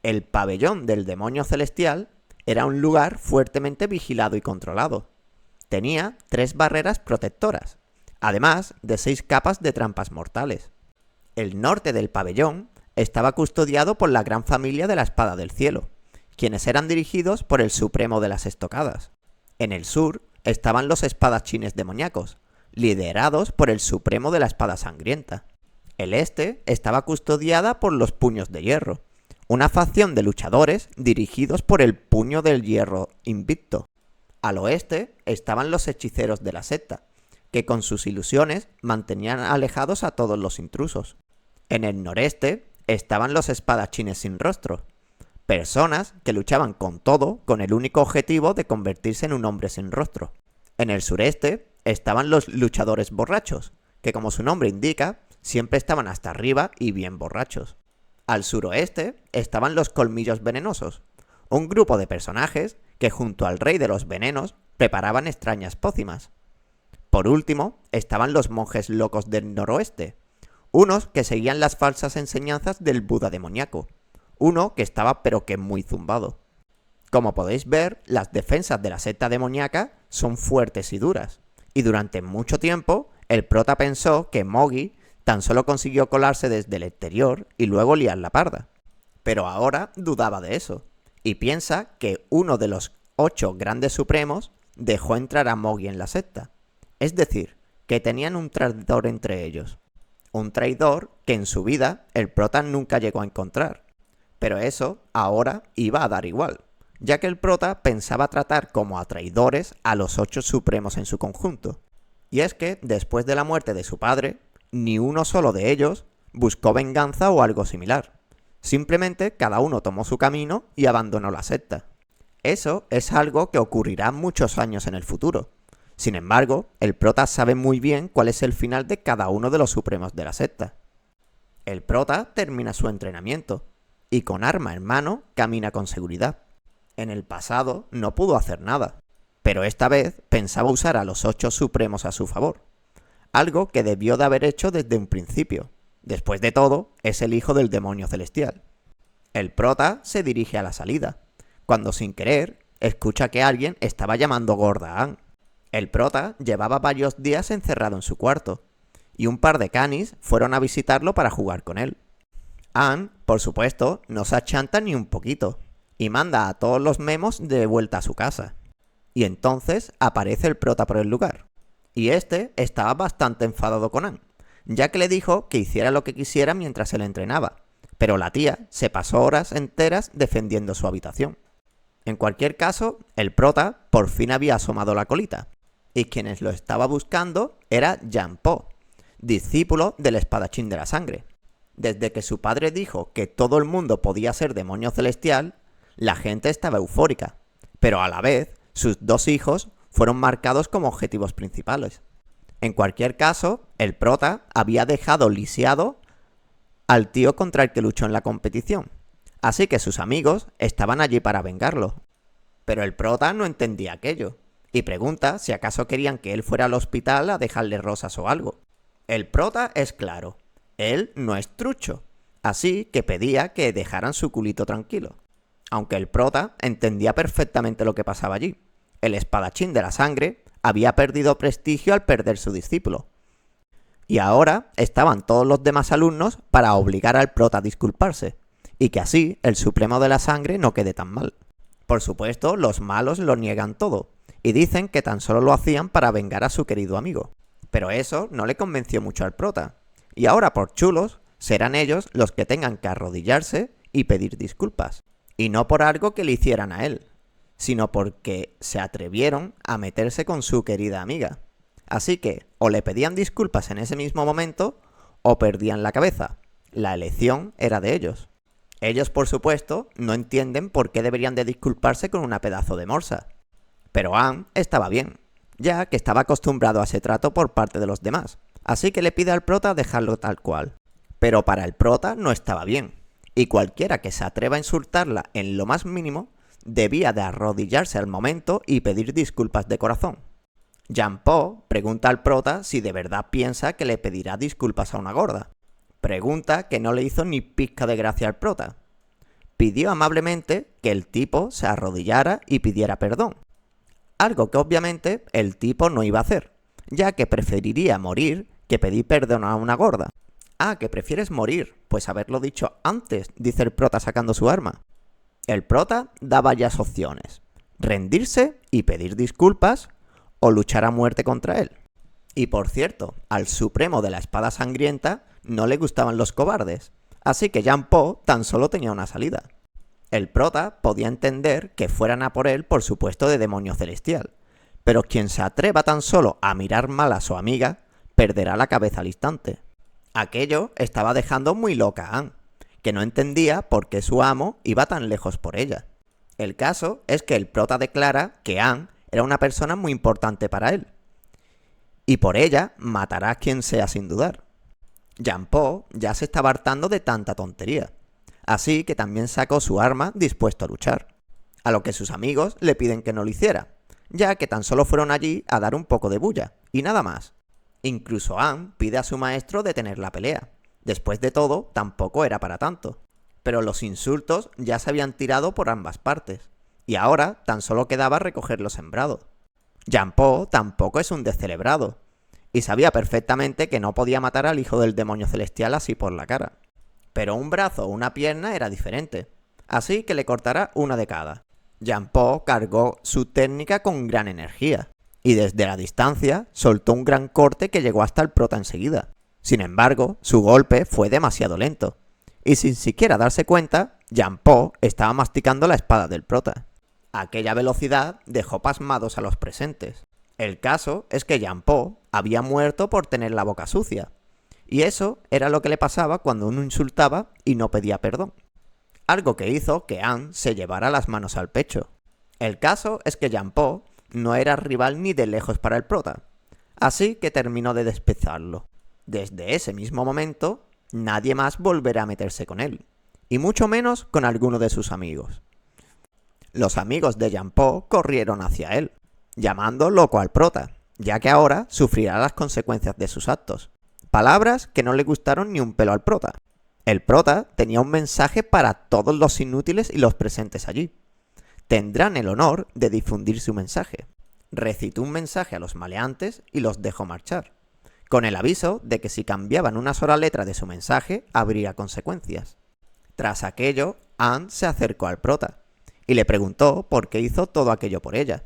El pabellón del demonio celestial era un lugar fuertemente vigilado y controlado. Tenía 3 barreras protectoras, además de 6 capas de trampas mortales. El norte del pabellón estaba custodiado por la gran familia de la Espada del Cielo, quienes eran dirigidos por el Supremo de las Estocadas. En el sur estaban los espadachines demoníacos, liderados por el Supremo de la Espada Sangrienta. El este estaba custodiada por los Puños de Hierro, una facción de luchadores dirigidos por el Puño del Hierro Invicto. Al oeste estaban los hechiceros de la secta, que con sus ilusiones mantenían alejados a todos los intrusos. En el noreste estaban los espadachines sin rostro, personas que luchaban con todo con el único objetivo de convertirse en un hombre sin rostro. En el sureste estaban los luchadores borrachos, que como su nombre indica, siempre estaban hasta arriba y bien borrachos. Al suroeste estaban los colmillos venenosos, un grupo de personajes que junto al rey de los venenos preparaban extrañas pócimas. Por último, estaban los monjes locos del noroeste, unos que seguían las falsas enseñanzas del Buda demoníaco, uno que estaba pero que muy zumbado. Como podéis ver, las defensas de la secta demoníaca son fuertes y duras, y durante mucho tiempo el prota pensó que Moggy tan solo consiguió colarse desde el exterior y luego liar la parda. Pero ahora dudaba de eso, y piensa que uno de los 8 grandes supremos dejó entrar a Moggy en la secta. Es decir, que tenían un traidor entre ellos. Un traidor que en su vida el prota nunca llegó a encontrar. Pero eso ahora iba a dar igual, ya que el prota pensaba tratar como a traidores a los 8 supremos en su conjunto. Y es que, después de la muerte de su padre, ni uno solo de ellos buscó venganza o algo similar. Simplemente cada uno tomó su camino y abandonó la secta. Eso es algo que ocurrirá muchos años en el futuro. Sin embargo, el prota sabe muy bien cuál es el final de cada uno de los supremos de la secta. El prota termina su entrenamiento y con arma en mano camina con seguridad. En el pasado no pudo hacer nada, pero esta vez pensaba usar a los 8 supremos a su favor. Algo que debió de haber hecho desde un principio. Después de todo, es el hijo del demonio celestial. El prota se dirige a la salida, cuando sin querer escucha que alguien estaba llamando gorda a Ann. El prota llevaba varios días encerrado en su cuarto, y un par de canis fueron a visitarlo para jugar con él. Ann, por supuesto, no se achanta ni un poquito, y manda a todos los memos de vuelta a su casa. Y entonces aparece el prota por el lugar, y este estaba bastante enfadado con Ann, ya que le dijo que hiciera lo que quisiera mientras se le entrenaba, pero la tía se pasó horas enteras defendiendo su habitación. En cualquier caso, el prota por fin había asomado la colita, y quienes lo estaba buscando era Jan-Po, discípulo del espadachín de la sangre. Desde que su padre dijo que todo el mundo podía ser demonio celestial, la gente estaba eufórica, pero a la vez sus 2 hijos fueron marcados como objetivos principales. En cualquier caso, el prota había dejado lisiado al tío contra el que luchó en la competición, así que sus amigos estaban allí para vengarlo. Pero el prota no entendía aquello, y pregunta si acaso querían que él fuera al hospital a dejarle rosas o algo. El prota es claro, él no es trucho, así que pedía que dejaran su culito tranquilo. Aunque el prota entendía perfectamente lo que pasaba allí. El espadachín de la sangre había perdido prestigio al perder su discípulo. Y ahora estaban todos los demás alumnos para obligar al prota a disculparse, y que así el supremo de la sangre no quede tan mal. Por supuesto, los malos lo niegan todo, y dicen que tan solo lo hacían para vengar a su querido amigo. Pero eso no le convenció mucho al prota, y ahora por chulos serán ellos los que tengan que arrodillarse y pedir disculpas. Y no por algo que le hicieran a él, sino porque se atrevieron a meterse con su querida amiga. Así que o le pedían disculpas en ese mismo momento o perdían la cabeza. La elección era de ellos. Ellos, por supuesto, no entienden por qué deberían de disculparse con una pedazo de morsa. Pero Ann estaba bien, ya que estaba acostumbrado a ese trato por parte de los demás. Así que le pide al prota dejarlo tal cual. Pero para el prota no estaba bien, y cualquiera que se atreva a insultarla en lo más mínimo debía de arrodillarse al momento y pedir disculpas de corazón. Jan-Po pregunta al prota si de verdad piensa que le pedirá disculpas a una gorda. Pregunta que no le hizo ni pizca de gracia al prota. Pidió amablemente que el tipo se arrodillara y pidiera perdón. Algo que obviamente el tipo no iba a hacer, ya que preferiría morir que pedir perdón a una gorda. Ah, que prefieres morir, pues haberlo dicho antes, dice el prota sacando su arma. El prota da varias opciones: rendirse y pedir disculpas, o luchar a muerte contra él. Y por cierto, al supremo de la espada sangrienta no le gustaban los cobardes, así que Jan-Po tan solo tenía una salida. El prota podía entender que fueran a por él por su puesto de demonio celestial, pero quien se atreva tan solo a mirar mal a su amiga perderá la cabeza al instante. Aquello estaba dejando muy loca a Ann, que no entendía por qué su amo iba tan lejos por ella. El caso es que el prota declara que Ann era una persona muy importante para él, y por ella matará a quien sea sin dudar. Jan-Po ya se estaba hartando de tanta tontería, así que también sacó su arma dispuesto a luchar, a lo que sus amigos le piden que no lo hiciera, ya que tan solo fueron allí a dar un poco de bulla, y nada más. Incluso Ann pide a su maestro detener la pelea. Después de todo, tampoco era para tanto. pero los insultos ya se habían tirado por ambas partes, y ahora tan solo quedaba recoger lo sembrado. Yan-Po tampoco es un descerebrado, y sabía perfectamente que no podía matar al hijo del demonio celestial así por la cara. Pero un brazo o una pierna era diferente, así que le cortará una de cada. Yan-Po cargó su técnica con gran energía, y desde la distancia soltó un gran corte que llegó hasta el prota enseguida. Sin embargo, su golpe fue demasiado lento, y sin siquiera darse cuenta, Yan-Po estaba masticando la espada del prota. Aquella velocidad dejó pasmados a los presentes. El caso es que Yan-Po había muerto por tener la boca sucia, y eso era lo que le pasaba cuando uno insultaba y no pedía perdón. Algo que hizo que Ahn se llevara las manos al pecho. El caso es que Yan-Po no era rival ni de lejos para el prota, así que terminó de despezarlo. Desde ese mismo momento, nadie más volverá a meterse con él, y mucho menos con alguno de sus amigos. Los amigos de Yan-Po corrieron hacia él, llamando loco al prota, ya que ahora sufrirá las consecuencias de sus actos. Palabras que no le gustaron ni un pelo al prota. El prota tenía un mensaje para todos los inútiles y los presentes allí. Tendrán el honor de difundir su mensaje. Recitó un mensaje a los maleantes y los dejó marchar, con el aviso de que si cambiaban una sola letra de su mensaje, habría consecuencias. Tras aquello, Ahn se acercó al prota y le preguntó por qué hizo todo aquello por ella,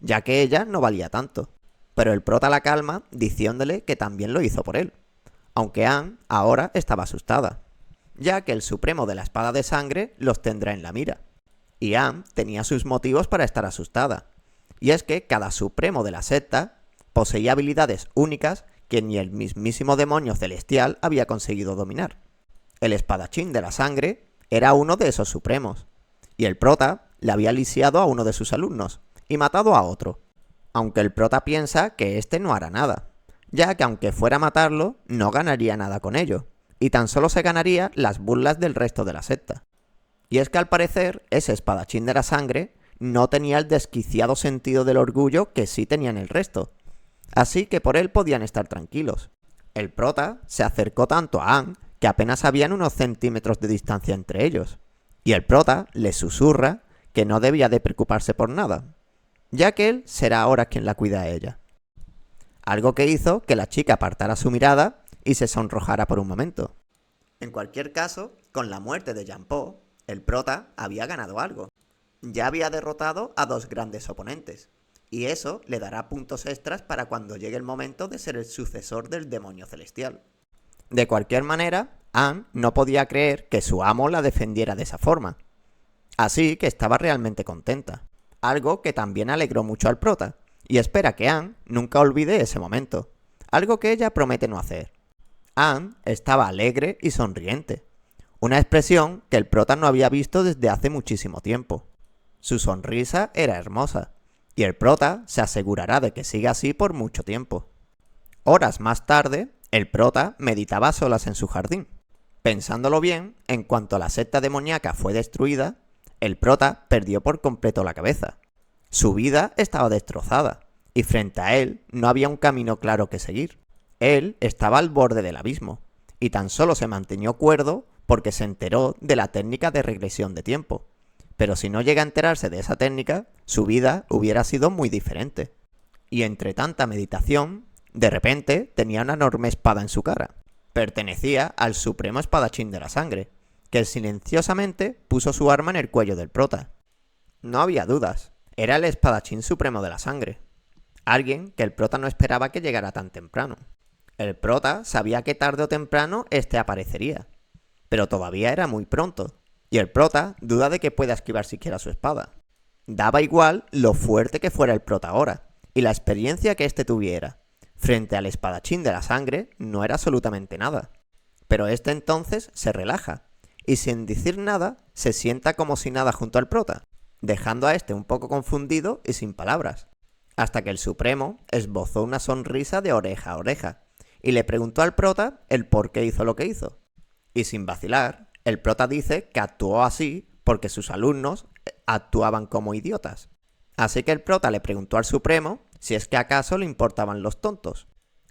ya que ella no valía tanto. Pero el prota la calma diciéndole que también lo hizo por él, aunque Ahn ahora estaba asustada, ya que el supremo de la espada de sangre los tendrá en la mira. Y Ahn tenía sus motivos para estar asustada, y es que cada supremo de la secta poseía habilidades únicas que ni el mismísimo demonio celestial había conseguido dominar. El espadachín de la sangre era uno de esos supremos, y el prota le había lisiado a uno de sus alumnos y matado a otro, aunque el prota piensa que este no hará nada, ya que aunque fuera a matarlo, no ganaría nada con ello, y tan solo se ganaría las burlas del resto de la secta. Y es que al parecer, ese espadachín de la sangre no tenía el desquiciado sentido del orgullo que sí tenían el resto, así que por él podían estar tranquilos. El prota se acercó tanto a Ahn que apenas habían unos centímetros de distancia entre ellos, y el prota le susurra que no debía de preocuparse por nada, ya que él será ahora quien la cuida a ella. Algo que hizo que la chica apartara su mirada y se sonrojara por un momento. En cualquier caso, con la muerte de Yan-Po, el prota había ganado algo. Ya había derrotado a dos grandes oponentes, y eso le dará puntos extras para cuando llegue el momento de ser el sucesor del demonio celestial. De cualquier manera, Ahn no podía creer que su amo la defendiera de esa forma, así que estaba realmente contenta, algo que también alegró mucho al prota, y espera que Ahn nunca olvide ese momento, algo que ella promete no hacer. Ahn estaba alegre y sonriente, una expresión que el prota no había visto desde hace muchísimo tiempo. Su sonrisa era hermosa, y el prota se asegurará de que siga así por mucho tiempo. Horas más tarde, el prota meditaba a solas en su jardín. Pensándolo bien, en cuanto la secta demoníaca fue destruida, el prota perdió por completo la cabeza. Su vida estaba destrozada, y frente a él no había un camino claro que seguir. Él estaba al borde del abismo, y tan solo se mantenía cuerdo porque se enteró de la técnica de regresión de tiempo. Pero si no llega a enterarse de esa técnica, su vida hubiera sido muy diferente. Y entre tanta meditación, de repente tenía una enorme espada en su cara. Pertenecía al supremo espadachín de la sangre, que silenciosamente puso su arma en el cuello del prota. No había dudas, era el espadachín supremo de la sangre. Alguien que el prota no esperaba que llegara tan temprano. El prota sabía que tarde o temprano este aparecería, pero todavía era muy pronto, y el prota duda de que pueda esquivar siquiera su espada. Daba igual lo fuerte que fuera el prota ahora, y la experiencia que éste tuviera. Frente al espadachín de la sangre no era absolutamente nada. Pero este entonces se relaja, y sin decir nada, se sienta como si nada junto al prota, dejando a este un poco confundido y sin palabras, hasta que el Supremo esbozó una sonrisa de oreja a oreja, y le preguntó al prota el por qué hizo lo que hizo. Y sin vacilar, el prota dice que actuó así porque sus alumnos actuaban como idiotas. Así que el prota le preguntó al Supremo si es que acaso le importaban los tontos,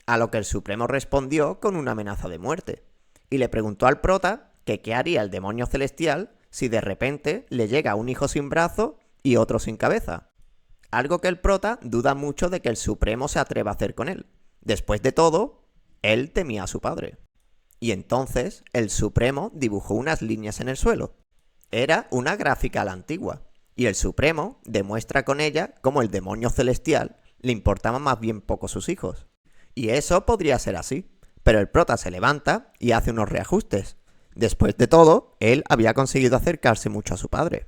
a lo que el Supremo respondió con una amenaza de muerte, y le preguntó al prota que qué haría el demonio celestial si de repente le llega un hijo sin brazo y otro sin cabeza. Algo que el prota duda mucho de que el Supremo se atreva a hacer con él. Después de todo, él temía a su padre. Y entonces el Supremo dibujó unas líneas en el suelo. Era una gráfica a la antigua, y el Supremo demuestra con ella cómo el demonio celestial le importaban más bien poco sus hijos. Y eso podría ser así, pero el prota se levanta y hace unos reajustes. Después de todo, él había conseguido acercarse mucho a su padre.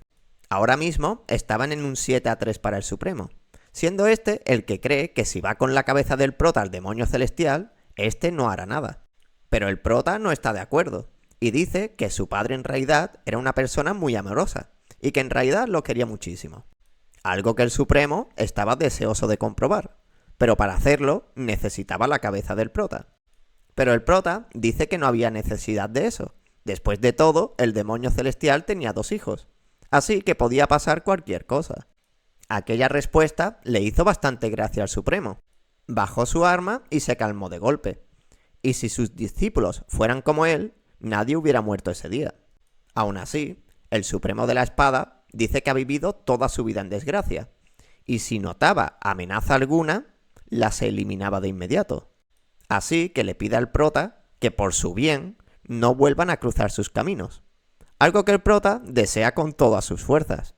Ahora mismo estaban en un 7-3 para el Supremo, siendo este el que cree que si va con la cabeza del prota al demonio celestial, este no hará nada. Pero el prota no está de acuerdo, y dice que su padre en realidad era una persona muy amorosa, y que en realidad lo quería muchísimo. Algo que el Supremo estaba deseoso de comprobar, pero para hacerlo necesitaba la cabeza del prota. Pero el prota dice que no había necesidad de eso. Después de todo, el demonio celestial tenía 2 hijos, así que podía pasar cualquier cosa. Aquella respuesta le hizo bastante gracia al Supremo. Bajó su arma y se calmó de golpe. Y si sus discípulos fueran como él, nadie hubiera muerto ese día. Aún así, el Supremo de la Espada dice que ha vivido toda su vida en desgracia, y si notaba amenaza alguna, las eliminaba de inmediato. Así que le pide al prota que por su bien no vuelvan a cruzar sus caminos, algo que el prota desea con todas sus fuerzas.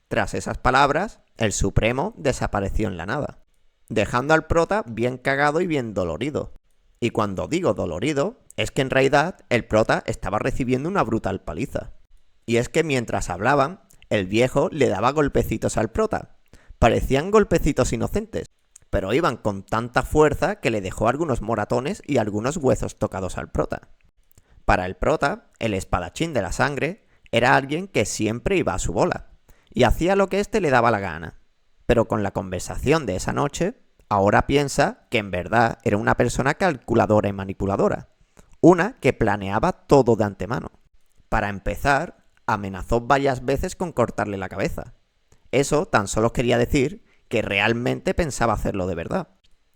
Tras esas palabras, el Supremo desapareció en la nada, dejando al prota bien cagado y bien dolorido. Y cuando digo dolorido, es que en realidad el prota estaba recibiendo una brutal paliza. Y es que mientras hablaban, el viejo le daba golpecitos al prota. Parecían golpecitos inocentes, pero iban con tanta fuerza que le dejó algunos moratones y algunos huesos tocados al prota. Para el prota, el espadachín de la sangre era alguien que siempre iba a su bola, y hacía lo que éste le daba la gana. Pero con la conversación de esa noche, ahora piensa que en verdad era una persona calculadora y manipuladora, una que planeaba todo de antemano. Para empezar, amenazó varias veces con cortarle la cabeza. Eso tan solo quería decir que realmente pensaba hacerlo de verdad.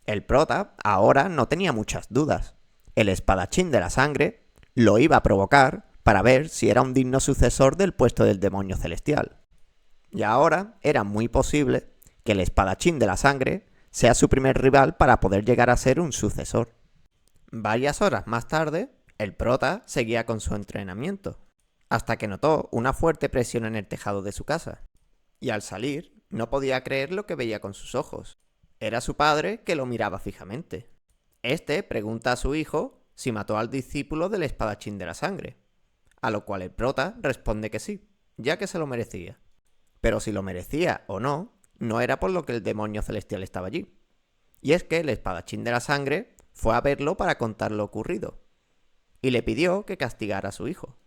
El prota ahora no tenía muchas dudas. El espadachín de la sangre lo iba a provocar para ver si era un digno sucesor del puesto del demonio celestial. Y ahora era muy posible que el espadachín de la sangre sea su primer rival para poder llegar a ser un sucesor. Varias horas más tarde, el prota seguía con su entrenamiento, hasta que notó una fuerte presión en el tejado de su casa. Y al salir, no podía creer lo que veía con sus ojos. Era su padre que lo miraba fijamente. Este pregunta a su hijo si mató al discípulo del espadachín de la sangre, a lo cual el prota responde que sí, ya que se lo merecía. Pero si lo merecía o no, no era por lo que el demonio celestial estaba allí. Y es que el espadachín de la sangre fue a verlo para contar lo ocurrido, y le pidió que castigara a su hijo,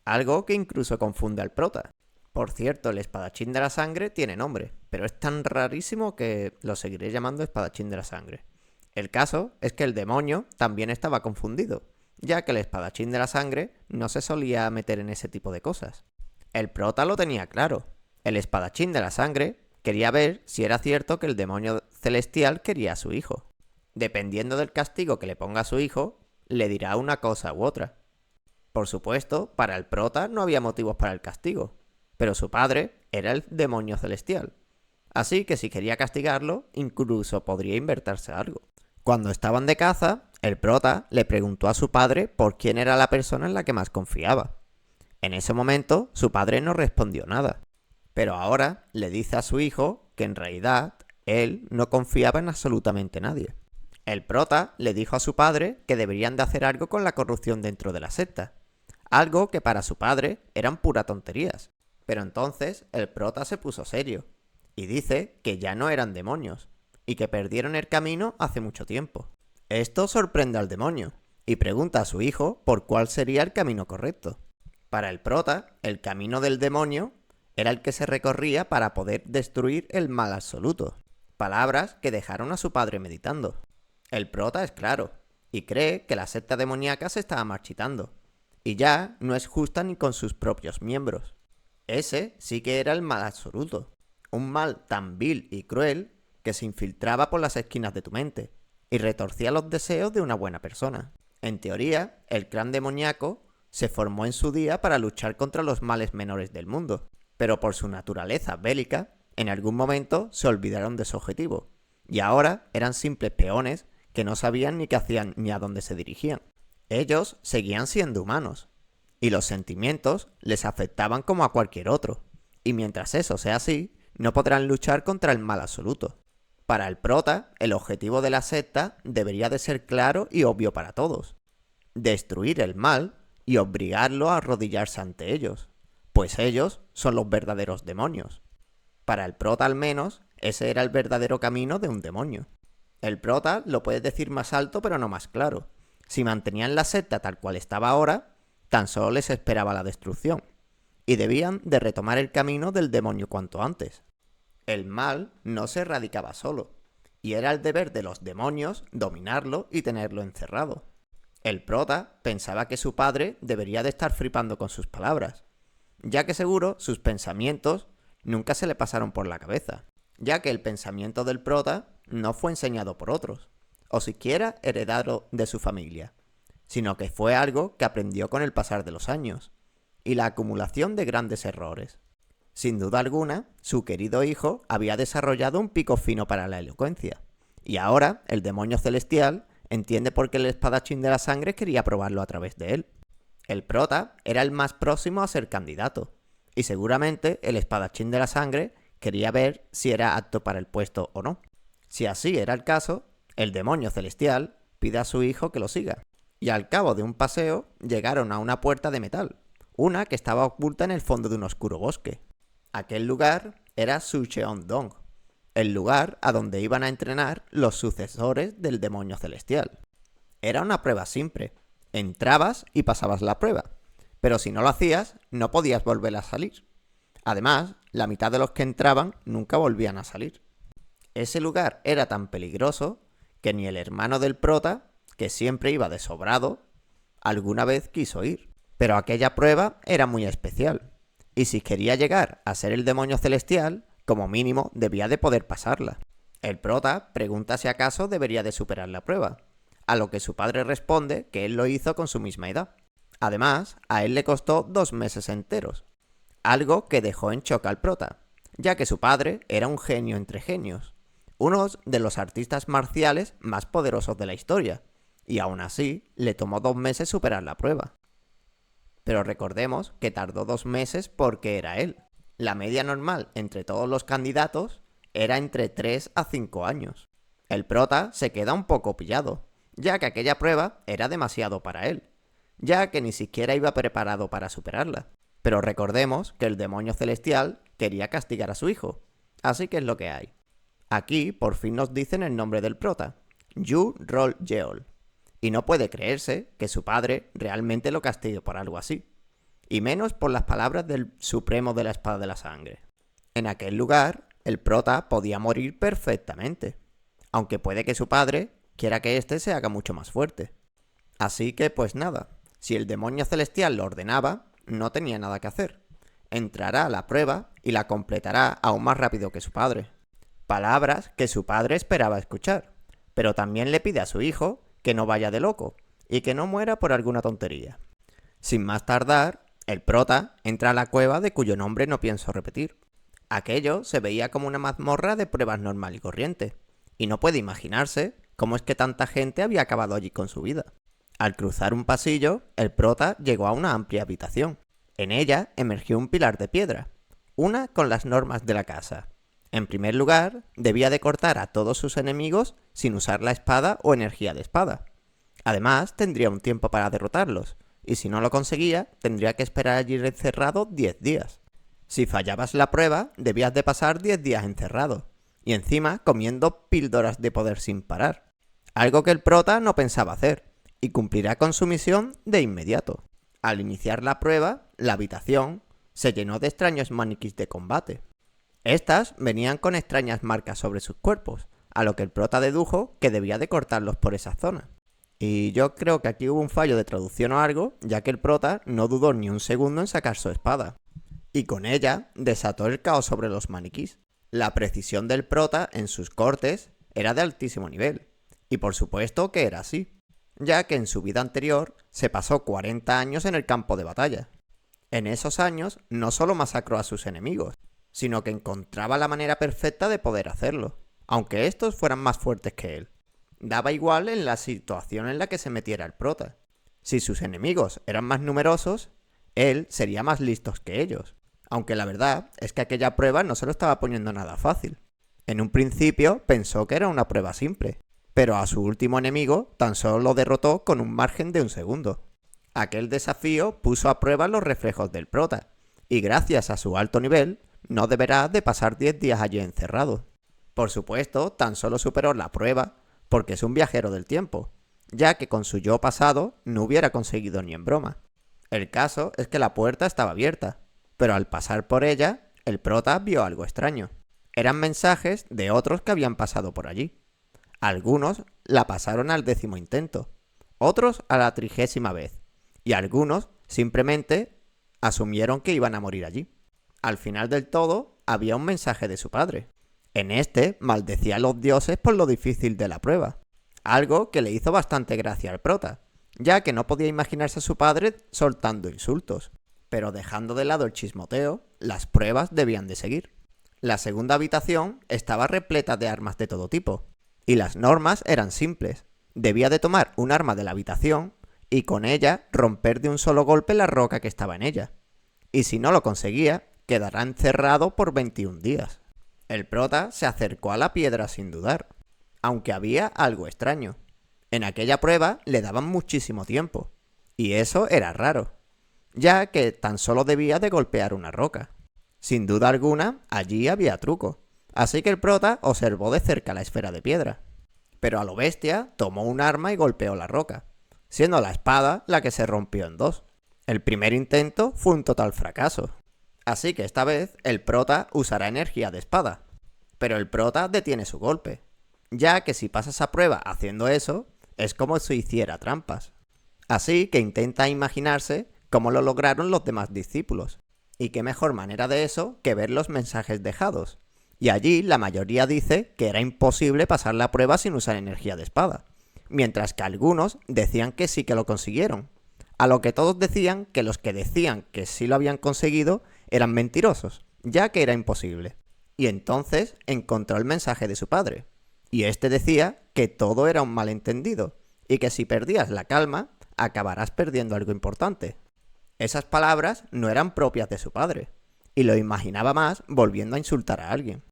algo que incluso confunde al prota. Por cierto, el espadachín de la sangre tiene nombre, pero es tan rarísimo que lo seguiré llamando espadachín de la sangre. El caso es que el demonio también estaba confundido, ya que el espadachín de la sangre no se solía meter en ese tipo de cosas. El prota lo tenía claro. El espadachín de la sangre quería ver si era cierto que el demonio celestial quería a su hijo. Dependiendo del castigo que le ponga a su hijo, le dirá una cosa u otra. Por supuesto, para el prota no había motivos para el castigo, pero su padre era el demonio celestial. Así que si quería castigarlo, incluso podría inventarse algo. Cuando estaban de caza, el prota le preguntó a su padre por quién era la persona en la que más confiaba. En ese momento, su padre no respondió nada. Pero ahora le dice a su hijo que en realidad él no confiaba en absolutamente nadie. El prota le dijo a su padre que deberían de hacer algo con la corrupción dentro de la secta, algo que para su padre eran pura tonterías. Pero entonces el prota se puso serio y dice que ya no eran demonios y que perdieron el camino hace mucho tiempo. Esto sorprende al demonio y pregunta a su hijo por cuál sería el camino correcto. Para el prota, el camino del demonio era el que se recorría para poder destruir el mal absoluto. Palabras que dejaron a su padre meditando. El prota es claro y cree que la secta demoníaca se estaba marchitando y ya no es justa ni con sus propios miembros. Ese sí que era el mal absoluto, un mal tan vil y cruel que se infiltraba por las esquinas de tu mente y retorcía los deseos de una buena persona. En teoría, el clan demoníaco se formó en su día para luchar contra los males menores del mundo, pero por su naturaleza bélica, en algún momento se olvidaron de su objetivo, y ahora eran simples peones que no sabían ni qué hacían ni a dónde se dirigían. Ellos seguían siendo humanos, y los sentimientos les afectaban como a cualquier otro, y mientras eso sea así, no podrán luchar contra el mal absoluto. Para el prota, el objetivo de la secta debería de ser claro y obvio para todos: destruir el mal y obligarlo a arrodillarse ante ellos, pues ellos son los verdaderos demonios. Para el prota al menos, ese era el verdadero camino de un demonio. El prota lo puedes decir más alto pero no más claro. Si mantenían la secta tal cual estaba ahora, tan solo les esperaba la destrucción, y debían de retomar el camino del demonio cuanto antes. El mal no se erradicaba solo, y era el deber de los demonios dominarlo y tenerlo encerrado. El prota pensaba que su padre debería de estar flipando con sus palabras, ya que seguro sus pensamientos nunca se le pasaron por la cabeza, ya que el pensamiento del prota no fue enseñado por otros, o siquiera heredado de su familia, sino que fue algo que aprendió con el pasar de los años, y la acumulación de grandes errores. Sin duda alguna, su querido hijo había desarrollado un pico fino para la elocuencia, y ahora el demonio celestial entiende por qué el espadachín de la sangre quería probarlo a través de él. El prota era el más próximo a ser candidato, y seguramente el espadachín de la sangre quería ver si era apto para el puesto o no. Si así era el caso, el demonio celestial pide a su hijo que lo siga, y al cabo de un paseo llegaron a una puerta de metal, una que estaba oculta en el fondo de un oscuro bosque. Aquel lugar era Sucheon-dong, el lugar a donde iban a entrenar los sucesores del demonio celestial. Era una prueba simple. Entrabas y pasabas la prueba, pero si no lo hacías, no podías volver a salir. Además, la mitad de los que entraban nunca volvían a salir. Ese lugar era tan peligroso que ni el hermano del prota, que siempre iba de sobrado, alguna vez quiso ir. Pero aquella prueba era muy especial, y si quería llegar a ser el demonio celestial, como mínimo debía de poder pasarla. El prota pregunta si acaso debería de superar la prueba, a lo que su padre responde que él lo hizo con su misma edad. Además, a él le costó 2 meses enteros, algo que dejó en shock al prota, ya que su padre era un genio entre genios, uno de los artistas marciales más poderosos de la historia, y aún así le tomó 2 meses superar la prueba. Pero recordemos que tardó 2 meses porque era él. La media normal entre todos los candidatos era entre 3 a 5 años. El prota se queda un poco pillado, ya que aquella prueba era demasiado para él, ya que ni siquiera iba preparado para superarla. Pero recordemos que el demonio celestial quería castigar a su hijo, así que es lo que hay. Aquí por fin nos dicen el nombre del prota, Yu Rol Yeol, y no puede creerse que su padre realmente lo castigue por algo así, y menos por las palabras del Supremo de la Espada de la Sangre. En aquel lugar, el prota podía morir perfectamente, aunque puede que su padre quiera que éste se haga mucho más fuerte. Así que pues nada, si el demonio celestial lo ordenaba, no tenía nada que hacer. Entrará a la prueba y la completará aún más rápido que su padre. Palabras que su padre esperaba escuchar, pero también le pide a su hijo que no vaya de loco y que no muera por alguna tontería. Sin más tardar, el prota entra a la cueva de cuyo nombre no pienso repetir. Aquello se veía como una mazmorra de pruebas normal y corriente, y no puede imaginarse cómo es que tanta gente había acabado allí con su vida. Al cruzar un pasillo, el prota llegó a una amplia habitación. En ella emergió un pilar de piedra, una con las normas de la casa. En primer lugar, debía de cortar a todos sus enemigos sin usar la espada o energía de espada. Además, tendría un tiempo para derrotarlos, y si no lo conseguía, tendría que esperar allí encerrado 10 días. Si fallabas la prueba, debías de pasar 10 días encerrado, y encima comiendo píldoras de poder sin parar. Algo que el prota no pensaba hacer, y cumplirá con su misión de inmediato. Al iniciar la prueba, la habitación se llenó de extraños maniquís de combate. Estas venían con extrañas marcas sobre sus cuerpos, a lo que el prota dedujo que debía de cortarlos por esa zona. Y yo creo que aquí hubo un fallo de traducción o algo, ya que el prota no dudó ni un segundo en sacar su espada, y con ella desató el caos sobre los maniquís. La precisión del prota en sus cortes era de altísimo nivel, y por supuesto que era así. ya que en su vida anterior se pasó 40 años en el campo de batalla. En esos años no solo masacró a sus enemigos, sino que encontraba la manera perfecta de poder hacerlo, aunque estos fueran más fuertes que él. Daba igual en la situación en la que se metiera el prota. Si sus enemigos eran más numerosos, él sería más listo que ellos. Aunque la verdad es que aquella prueba no se lo estaba poniendo nada fácil. En un principio pensó que era una prueba simple, pero a su último enemigo tan solo lo derrotó con un margen de un segundo. Aquel desafío puso a prueba los reflejos del prota, y gracias a su alto nivel, no deberá de pasar 10 días allí encerrado. Por supuesto, tan solo superó la prueba porque es un viajero del tiempo, ya que con su yo pasado no hubiera conseguido ni en broma. El caso es que la puerta estaba abierta, pero al pasar por ella, el prota vio algo extraño. Eran mensajes de otros que habían pasado por allí. Algunos la pasaron al 10º intento, otros a la 30ª vez, y algunos simplemente asumieron que iban a morir allí. Al final del todo, había un mensaje de su padre. En este maldecía a los dioses por lo difícil de la prueba, algo que le hizo bastante gracia al prota, ya que no podía imaginarse a su padre soltando insultos. Pero dejando de lado el chismoteo, las pruebas debían de seguir. La segunda habitación estaba repleta de armas de todo tipo, y las normas eran simples. Debía de tomar un arma de la habitación y con ella romper de un solo golpe la roca que estaba en ella. Y si no lo conseguía, quedará encerrado por 21 días. El prota se acercó a la piedra sin dudar, aunque había algo extraño. En aquella prueba le daban muchísimo tiempo, y eso era raro, ya que tan solo debía de golpear una roca. Sin duda alguna, allí había truco, así que el prota observó de cerca la esfera de piedra. Pero a lo bestia tomó un arma y golpeó la roca, siendo la espada la que se rompió en dos. El primer intento fue un total fracaso, así que esta vez el prota usará energía de espada. Pero el prota detiene su golpe, ya que si pasa esa prueba haciendo eso, es como si hiciera trampas. Así que intenta imaginarse cómo lo lograron los demás discípulos. Y qué mejor manera de eso que ver los mensajes dejados. Y allí la mayoría dice que era imposible pasar la prueba sin usar energía de espada, mientras que algunos decían que sí que lo consiguieron. A lo que todos decían que los que decían que sí lo habían conseguido eran mentirosos, ya que era imposible. Y entonces encontró el mensaje de su padre, y este decía que todo era un malentendido, y que si perdías la calma, acabarás perdiendo algo importante. Esas palabras no eran propias de su padre, y lo imaginaba más volviendo a insultar a alguien.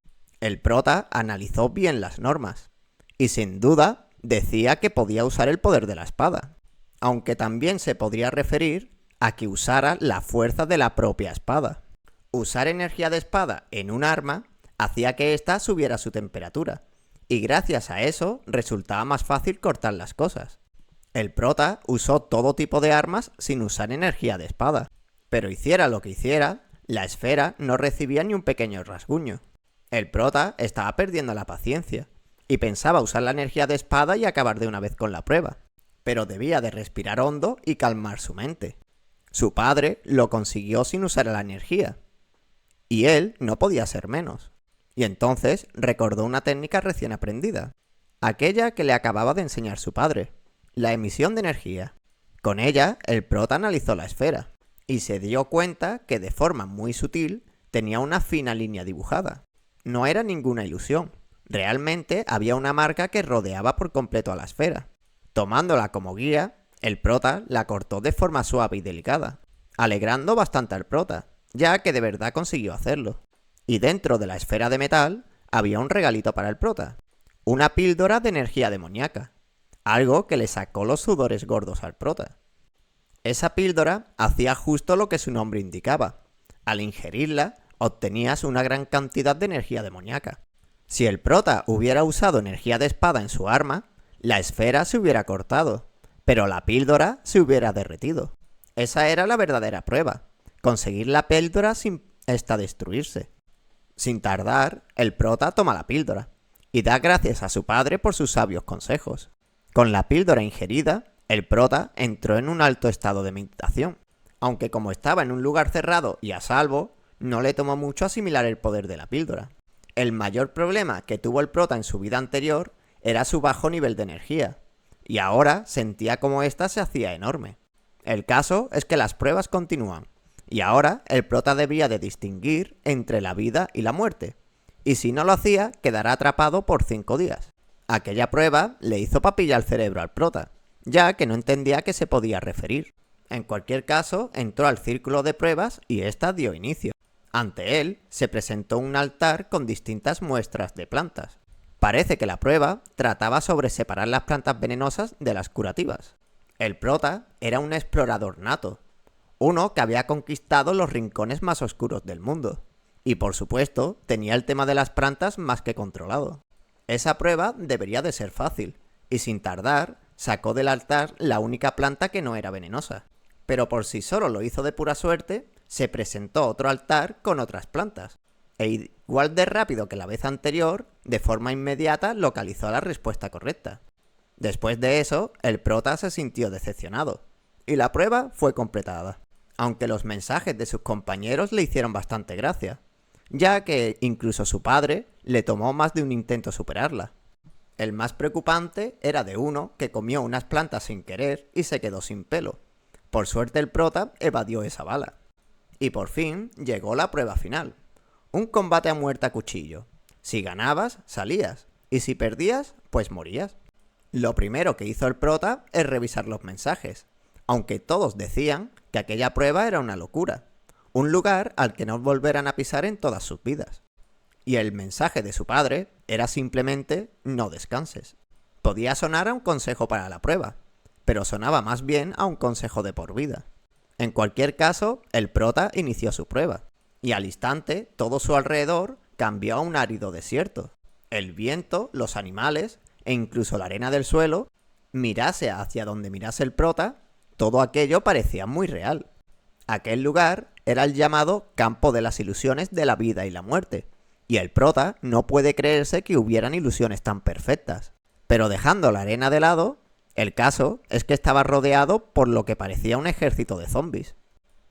El prota analizó bien las normas, y sin duda decía que podía usar el poder de la espada, aunque también se podría referir a que usara la fuerza de la propia espada. Usar energía de espada en un arma hacía que ésta subiera su temperatura, y gracias a eso resultaba más fácil cortar las cosas. El prota usó todo tipo de armas sin usar energía de espada, pero hiciera lo que hiciera, la esfera no recibía ni un pequeño rasguño. El prota estaba perdiendo la paciencia, y pensaba usar la energía de espada y acabar de una vez con la prueba, pero debía de respirar hondo y calmar su mente. Su padre lo consiguió sin usar la energía, y él no podía ser menos. Y entonces recordó una técnica recién aprendida, aquella que le acababa de enseñar su padre, la emisión de energía. Con ella, el prota analizó la esfera, y se dio cuenta que de forma muy sutil tenía una fina línea dibujada. No era ninguna ilusión, realmente había una marca que rodeaba por completo a la esfera. Tomándola como guía, el prota la cortó de forma suave y delicada, alegrando bastante al prota, ya que de verdad consiguió hacerlo. Y dentro de la esfera de metal había un regalito para el prota, una píldora de energía demoníaca, algo que le sacó los sudores gordos al prota. Esa píldora hacía justo lo que su nombre indicaba. Al ingerirla, obtenías una gran cantidad de energía demoníaca. Si el prota hubiera usado energía de espada en su arma, la esfera se hubiera cortado, pero la píldora se hubiera derretido. Esa era la verdadera prueba, conseguir la píldora sin esta destruirse. Sin tardar, el prota toma la píldora, y da gracias a su padre por sus sabios consejos. Con la píldora ingerida, el prota entró en un alto estado de meditación, aunque como estaba en un lugar cerrado y a salvo, no le tomó mucho asimilar el poder de la píldora. El mayor problema que tuvo el prota en su vida anterior era su bajo nivel de energía, y ahora sentía como ésta se hacía enorme. El caso es que las pruebas continúan, y ahora el prota debía de distinguir entre la vida y la muerte, y si no lo hacía quedará atrapado por 5 días. Aquella prueba le hizo papilla al cerebro al prota, ya que no entendía a qué se podía referir. En cualquier caso, entró al círculo de pruebas y ésta dio inicio. Ante él se presentó un altar con distintas muestras de plantas. Parece que la prueba trataba sobre separar las plantas venenosas de las curativas. El prota era un explorador nato, uno que había conquistado los rincones más oscuros del mundo, y por supuesto tenía el tema de las plantas más que controlado. Esa prueba debería de ser fácil, y sin tardar sacó del altar la única planta que no era venenosa. Pero por si solo lo hizo de pura suerte, se presentó otro altar con otras plantas, e igual de rápido que la vez anterior, de forma inmediata localizó la respuesta correcta. Después de eso, el prota se sintió decepcionado, y la prueba fue completada, aunque los mensajes de sus compañeros le hicieron bastante gracia, ya que incluso su padre le tomó más de un intento superarla. El más preocupante era de uno que comió unas plantas sin querer y se quedó sin pelo. Por suerte el prota evadió esa bala. Y por fin llegó la prueba final. Un combate a muerte a cuchillo. Si ganabas, salías. Y si perdías, pues morías. Lo primero que hizo el prota es revisar los mensajes, aunque todos decían que aquella prueba era una locura. Un lugar al que no volverán a pisar en todas sus vidas. Y el mensaje de su padre era simplemente no descanses. Podía sonar a un consejo para la prueba, pero sonaba más bien a un consejo de por vida. En cualquier caso, el prota inició su prueba, y al instante todo su alrededor cambió a un árido desierto. El viento, los animales e incluso la arena del suelo, mirase hacia donde mirase el prota, todo aquello parecía muy real. Aquel lugar era el llamado campo de las ilusiones de la vida y la muerte, y el prota no puede creerse que hubieran ilusiones tan perfectas. Pero dejando la arena de lado, el caso es que estaba rodeado por lo que parecía un ejército de zombies.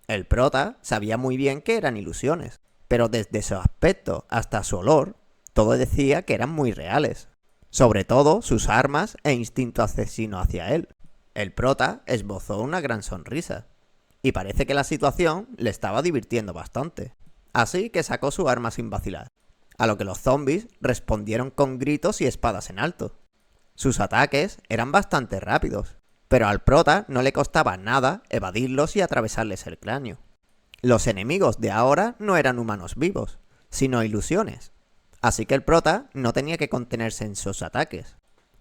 El prota sabía muy bien que eran ilusiones, pero desde su aspecto hasta su olor, todo decía que eran muy reales. Sobre todo sus armas e instinto asesino hacia él. El prota esbozó una gran sonrisa, y parece que la situación le estaba divirtiendo bastante. Así que sacó su arma sin vacilar, a lo que los zombies respondieron con gritos y espadas en alto. Sus ataques eran bastante rápidos, pero al prota no le costaba nada evadirlos y atravesarles el cráneo. Los enemigos de ahora no eran humanos vivos, sino ilusiones, así que el prota no tenía que contenerse en sus ataques.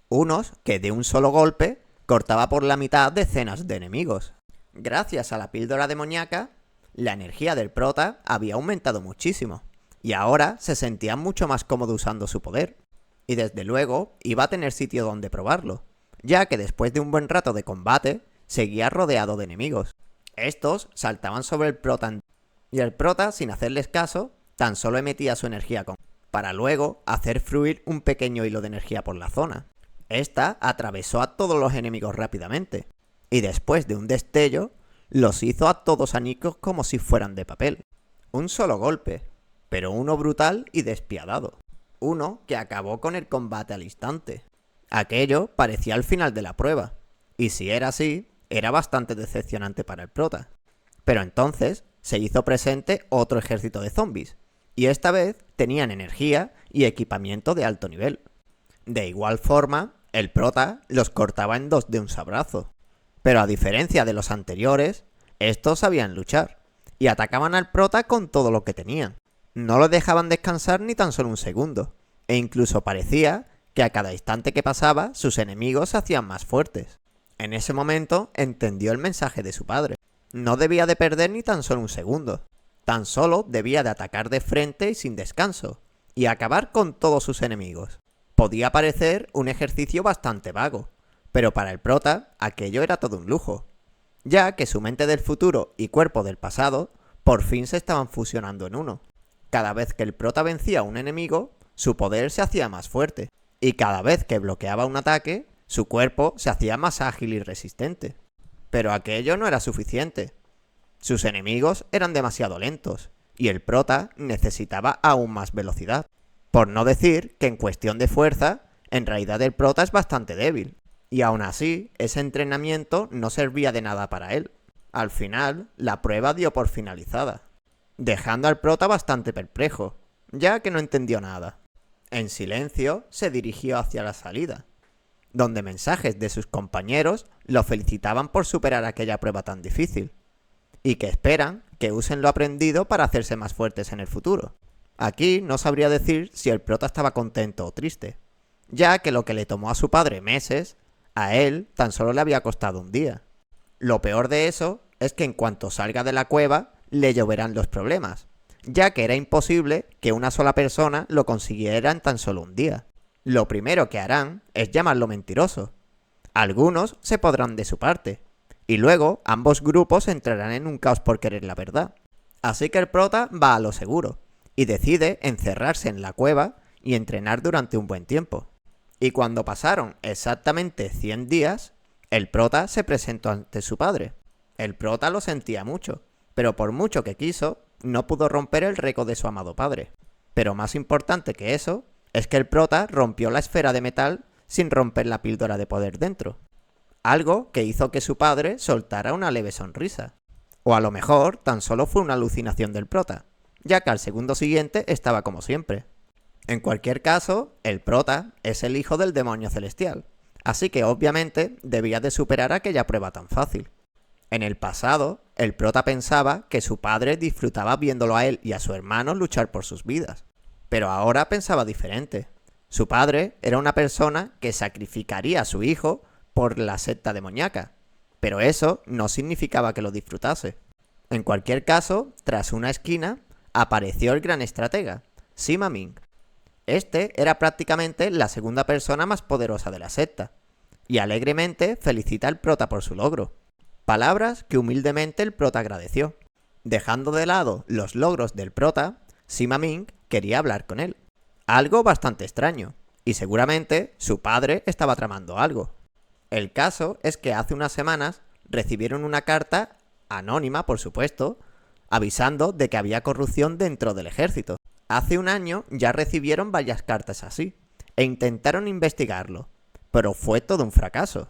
Unos que de un solo golpe cortaba por la mitad decenas de enemigos. Gracias a la píldora demoníaca, la energía del prota había aumentado muchísimo, y ahora se sentía mucho más cómodo usando su poder. Y desde luego iba a tener sitio donde probarlo, ya que después de un buen rato de combate, seguía rodeado de enemigos. Estos saltaban sobre el prota, y el prota, sin hacerles caso, tan solo emitía su energía para luego hacer fluir un pequeño hilo de energía por la zona. Esta atravesó a todos los enemigos rápidamente, y después de un destello, los hizo a todos añicos como si fueran de papel. Un solo golpe, pero uno brutal y despiadado. Uno que acabó con el combate al instante. Aquello parecía el final de la prueba, y si era así, era bastante decepcionante para el prota. Pero entonces se hizo presente otro ejército de zombies, y esta vez tenían energía y equipamiento de alto nivel. De igual forma, el prota los cortaba en dos de un sabrazo. Pero a diferencia de los anteriores, estos sabían luchar, y atacaban al prota con todo lo que tenían. No lo dejaban descansar ni tan solo un segundo, e incluso parecía que a cada instante que pasaba sus enemigos se hacían más fuertes. En ese momento entendió el mensaje de su padre. No debía de perder ni tan solo un segundo. Tan solo debía de atacar de frente y sin descanso, y acabar con todos sus enemigos. Podía parecer un ejercicio bastante vago, pero para el prota aquello era todo un lujo, ya que su mente del futuro y cuerpo del pasado por fin se estaban fusionando en uno. Cada vez que el prota vencía a un enemigo, su poder se hacía más fuerte, y cada vez que bloqueaba un ataque, su cuerpo se hacía más ágil y resistente. Pero aquello no era suficiente. Sus enemigos eran demasiado lentos, y el prota necesitaba aún más velocidad. Por no decir que en cuestión de fuerza, en realidad el prota es bastante débil. Y aún así, ese entrenamiento no servía de nada para él. Al final, la prueba dio por finalizada, dejando al prota bastante perplejo, ya que no entendió nada. En silencio, se dirigió hacia la salida, donde mensajes de sus compañeros lo felicitaban por superar aquella prueba tan difícil, y que esperan que usen lo aprendido para hacerse más fuertes en el futuro. Aquí no sabría decir si el prota estaba contento o triste, ya que lo que le tomó a su padre meses, a él tan solo le había costado un día. Lo peor de eso es que en cuanto salga de la cueva, le lloverán los problemas, ya que era imposible que una sola persona lo consiguiera en tan solo un día. Lo primero que harán es llamarlo mentiroso. Algunos se podrán de su parte, y luego ambos grupos entrarán en un caos por querer la verdad. Así que el prota va a lo seguro, y decide encerrarse en la cueva y entrenar durante un buen tiempo. Y cuando pasaron exactamente 100 días, el prota se presentó ante su padre. El prota lo sentía mucho, pero por mucho que quiso, no pudo romper el récord de su amado padre. Pero más importante que eso, es que el prota rompió la esfera de metal sin romper la píldora de poder dentro. Algo que hizo que su padre soltara una leve sonrisa. O a lo mejor tan solo fue una alucinación del prota, ya que al segundo siguiente estaba como siempre. En cualquier caso, el prota es el hijo del demonio celestial, así que obviamente debía de superar aquella prueba tan fácil. En el pasado, el prota pensaba que su padre disfrutaba viéndolo a él y a su hermano luchar por sus vidas, pero ahora pensaba diferente. Su padre era una persona que sacrificaría a su hijo por la secta demoníaca, pero eso no significaba que lo disfrutase. En cualquier caso, tras una esquina, apareció el gran estratega, Sima Ming. Este era prácticamente la segunda persona más poderosa de la secta, y alegremente felicita al prota por su logro. Palabras que humildemente el prota agradeció. Dejando de lado los logros del prota, Sima Ming quería hablar con él. Algo bastante extraño, y seguramente su padre estaba tramando algo. El caso es que hace unas semanas recibieron una carta, anónima por supuesto, avisando de que había corrupción dentro del ejército. Hace un año ya recibieron varias cartas así, e intentaron investigarlo, pero fue todo un fracaso.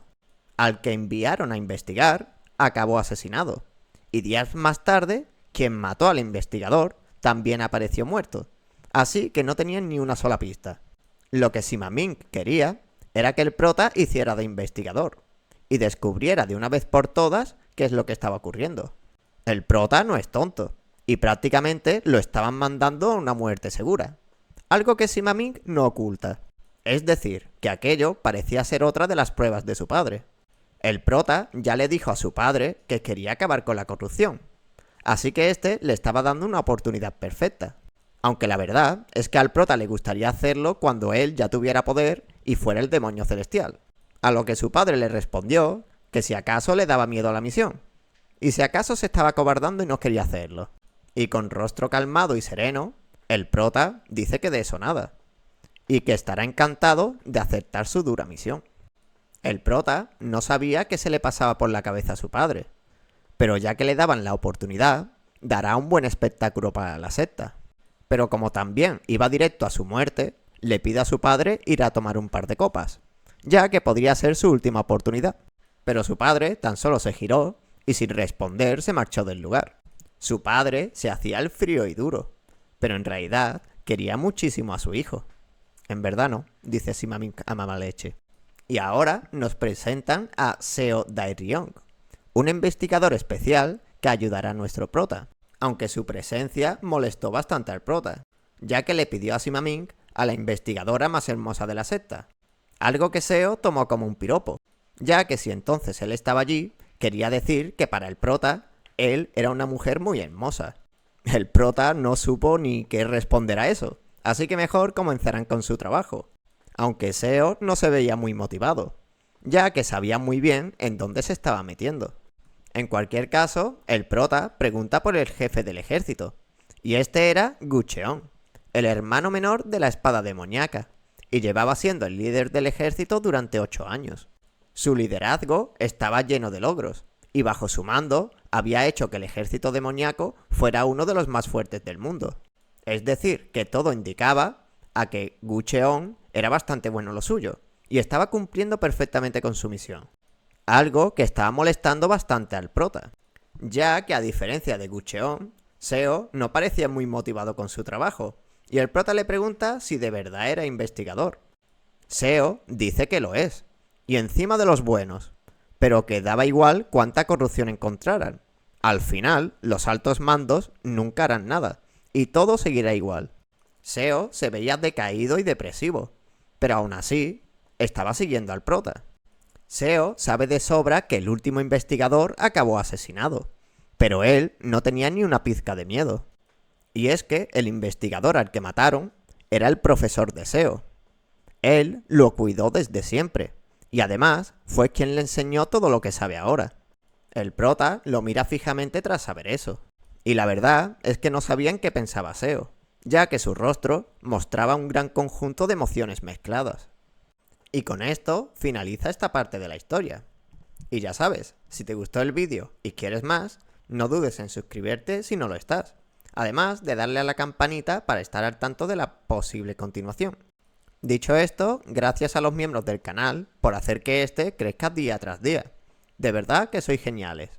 Al que enviaron a investigar, acabó asesinado, y días más tarde, quien mató al investigador también apareció muerto, así que no tenían ni una sola pista. Lo que Sima Ming quería era que el prota hiciera de investigador, y descubriera de una vez por todas qué es lo que estaba ocurriendo. El prota no es tonto, y prácticamente lo estaban mandando a una muerte segura, algo que Sima Ming no oculta. Es decir, que aquello parecía ser otra de las pruebas de su padre. El prota ya le dijo a su padre que quería acabar con la corrupción, así que este le estaba dando una oportunidad perfecta. Aunque la verdad es que al prota le gustaría hacerlo cuando él ya tuviera poder y fuera el demonio celestial. A lo que su padre le respondió que si acaso le daba miedo a la misión, y si acaso se estaba acobardando y no quería hacerlo. Y con rostro calmado y sereno, el prota dice que de eso nada, y que estará encantado de aceptar su dura misión. El prota no sabía qué se le pasaba por la cabeza a su padre, pero ya que le daban la oportunidad, dará un buen espectáculo para la secta. Pero como también iba directo a su muerte, le pide a su padre ir a tomar un par de copas, ya que podría ser su última oportunidad. Pero su padre tan solo se giró y sin responder se marchó del lugar. Su padre se hacía el frío y duro, pero en realidad quería muchísimo a su hijo. En verdad no, dice Sima Ming a mala leche. Y ahora nos presentan a Seo Dae-ryong, un investigador especial que ayudará a nuestro prota, aunque su presencia molestó bastante al prota, ya que le pidió a Sima Ming a la investigadora más hermosa de la secta, algo que Seo tomó como un piropo, ya que si entonces él estaba allí, quería decir que para el prota, él era una mujer muy hermosa. El prota no supo ni qué responder a eso, así que mejor comenzarán con su trabajo, aunque Seo no se veía muy motivado, ya que sabía muy bien en dónde se estaba metiendo. En cualquier caso, el prota pregunta por el jefe del ejército, y este era Gu Cheon, el hermano menor de la espada demoníaca, y llevaba siendo el líder del ejército durante 8 años. Su liderazgo estaba lleno de logros, y bajo su mando había hecho que el ejército demoníaco fuera uno de los más fuertes del mundo. Es decir, que todo indicaba a que Gu Cheon era bastante bueno lo suyo, y estaba cumpliendo perfectamente con su misión. Algo que estaba molestando bastante al prota, ya que a diferencia de Gucheon, Seo no parecía muy motivado con su trabajo, y el prota le pregunta si de verdad era investigador. Seo dice que lo es, y encima de los buenos, pero que daba igual cuánta corrupción encontraran. Al final, los altos mandos nunca harán nada, y todo seguirá igual. Seo se veía decaído y depresivo, pero aún así, estaba siguiendo al prota. Seo sabe de sobra que el último investigador acabó asesinado, pero él no tenía ni una pizca de miedo. Y es que el investigador al que mataron era el profesor de Seo. Él lo cuidó desde siempre, y además fue quien le enseñó todo lo que sabe ahora. El prota lo mira fijamente tras saber eso, y la verdad es que no sabía en qué pensaba Seo, ya que su rostro mostraba un gran conjunto de emociones mezcladas. Y con esto finaliza esta parte de la historia. Y ya sabes, si te gustó el vídeo y quieres más, no dudes en suscribirte si no lo estás, además de darle a la campanita para estar al tanto de la posible continuación. Dicho esto, gracias a los miembros del canal por hacer que este crezca día tras día. De verdad que sois geniales.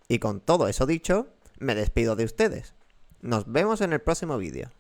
Y con todo eso dicho, me despido de ustedes. Nos vemos en el próximo vídeo.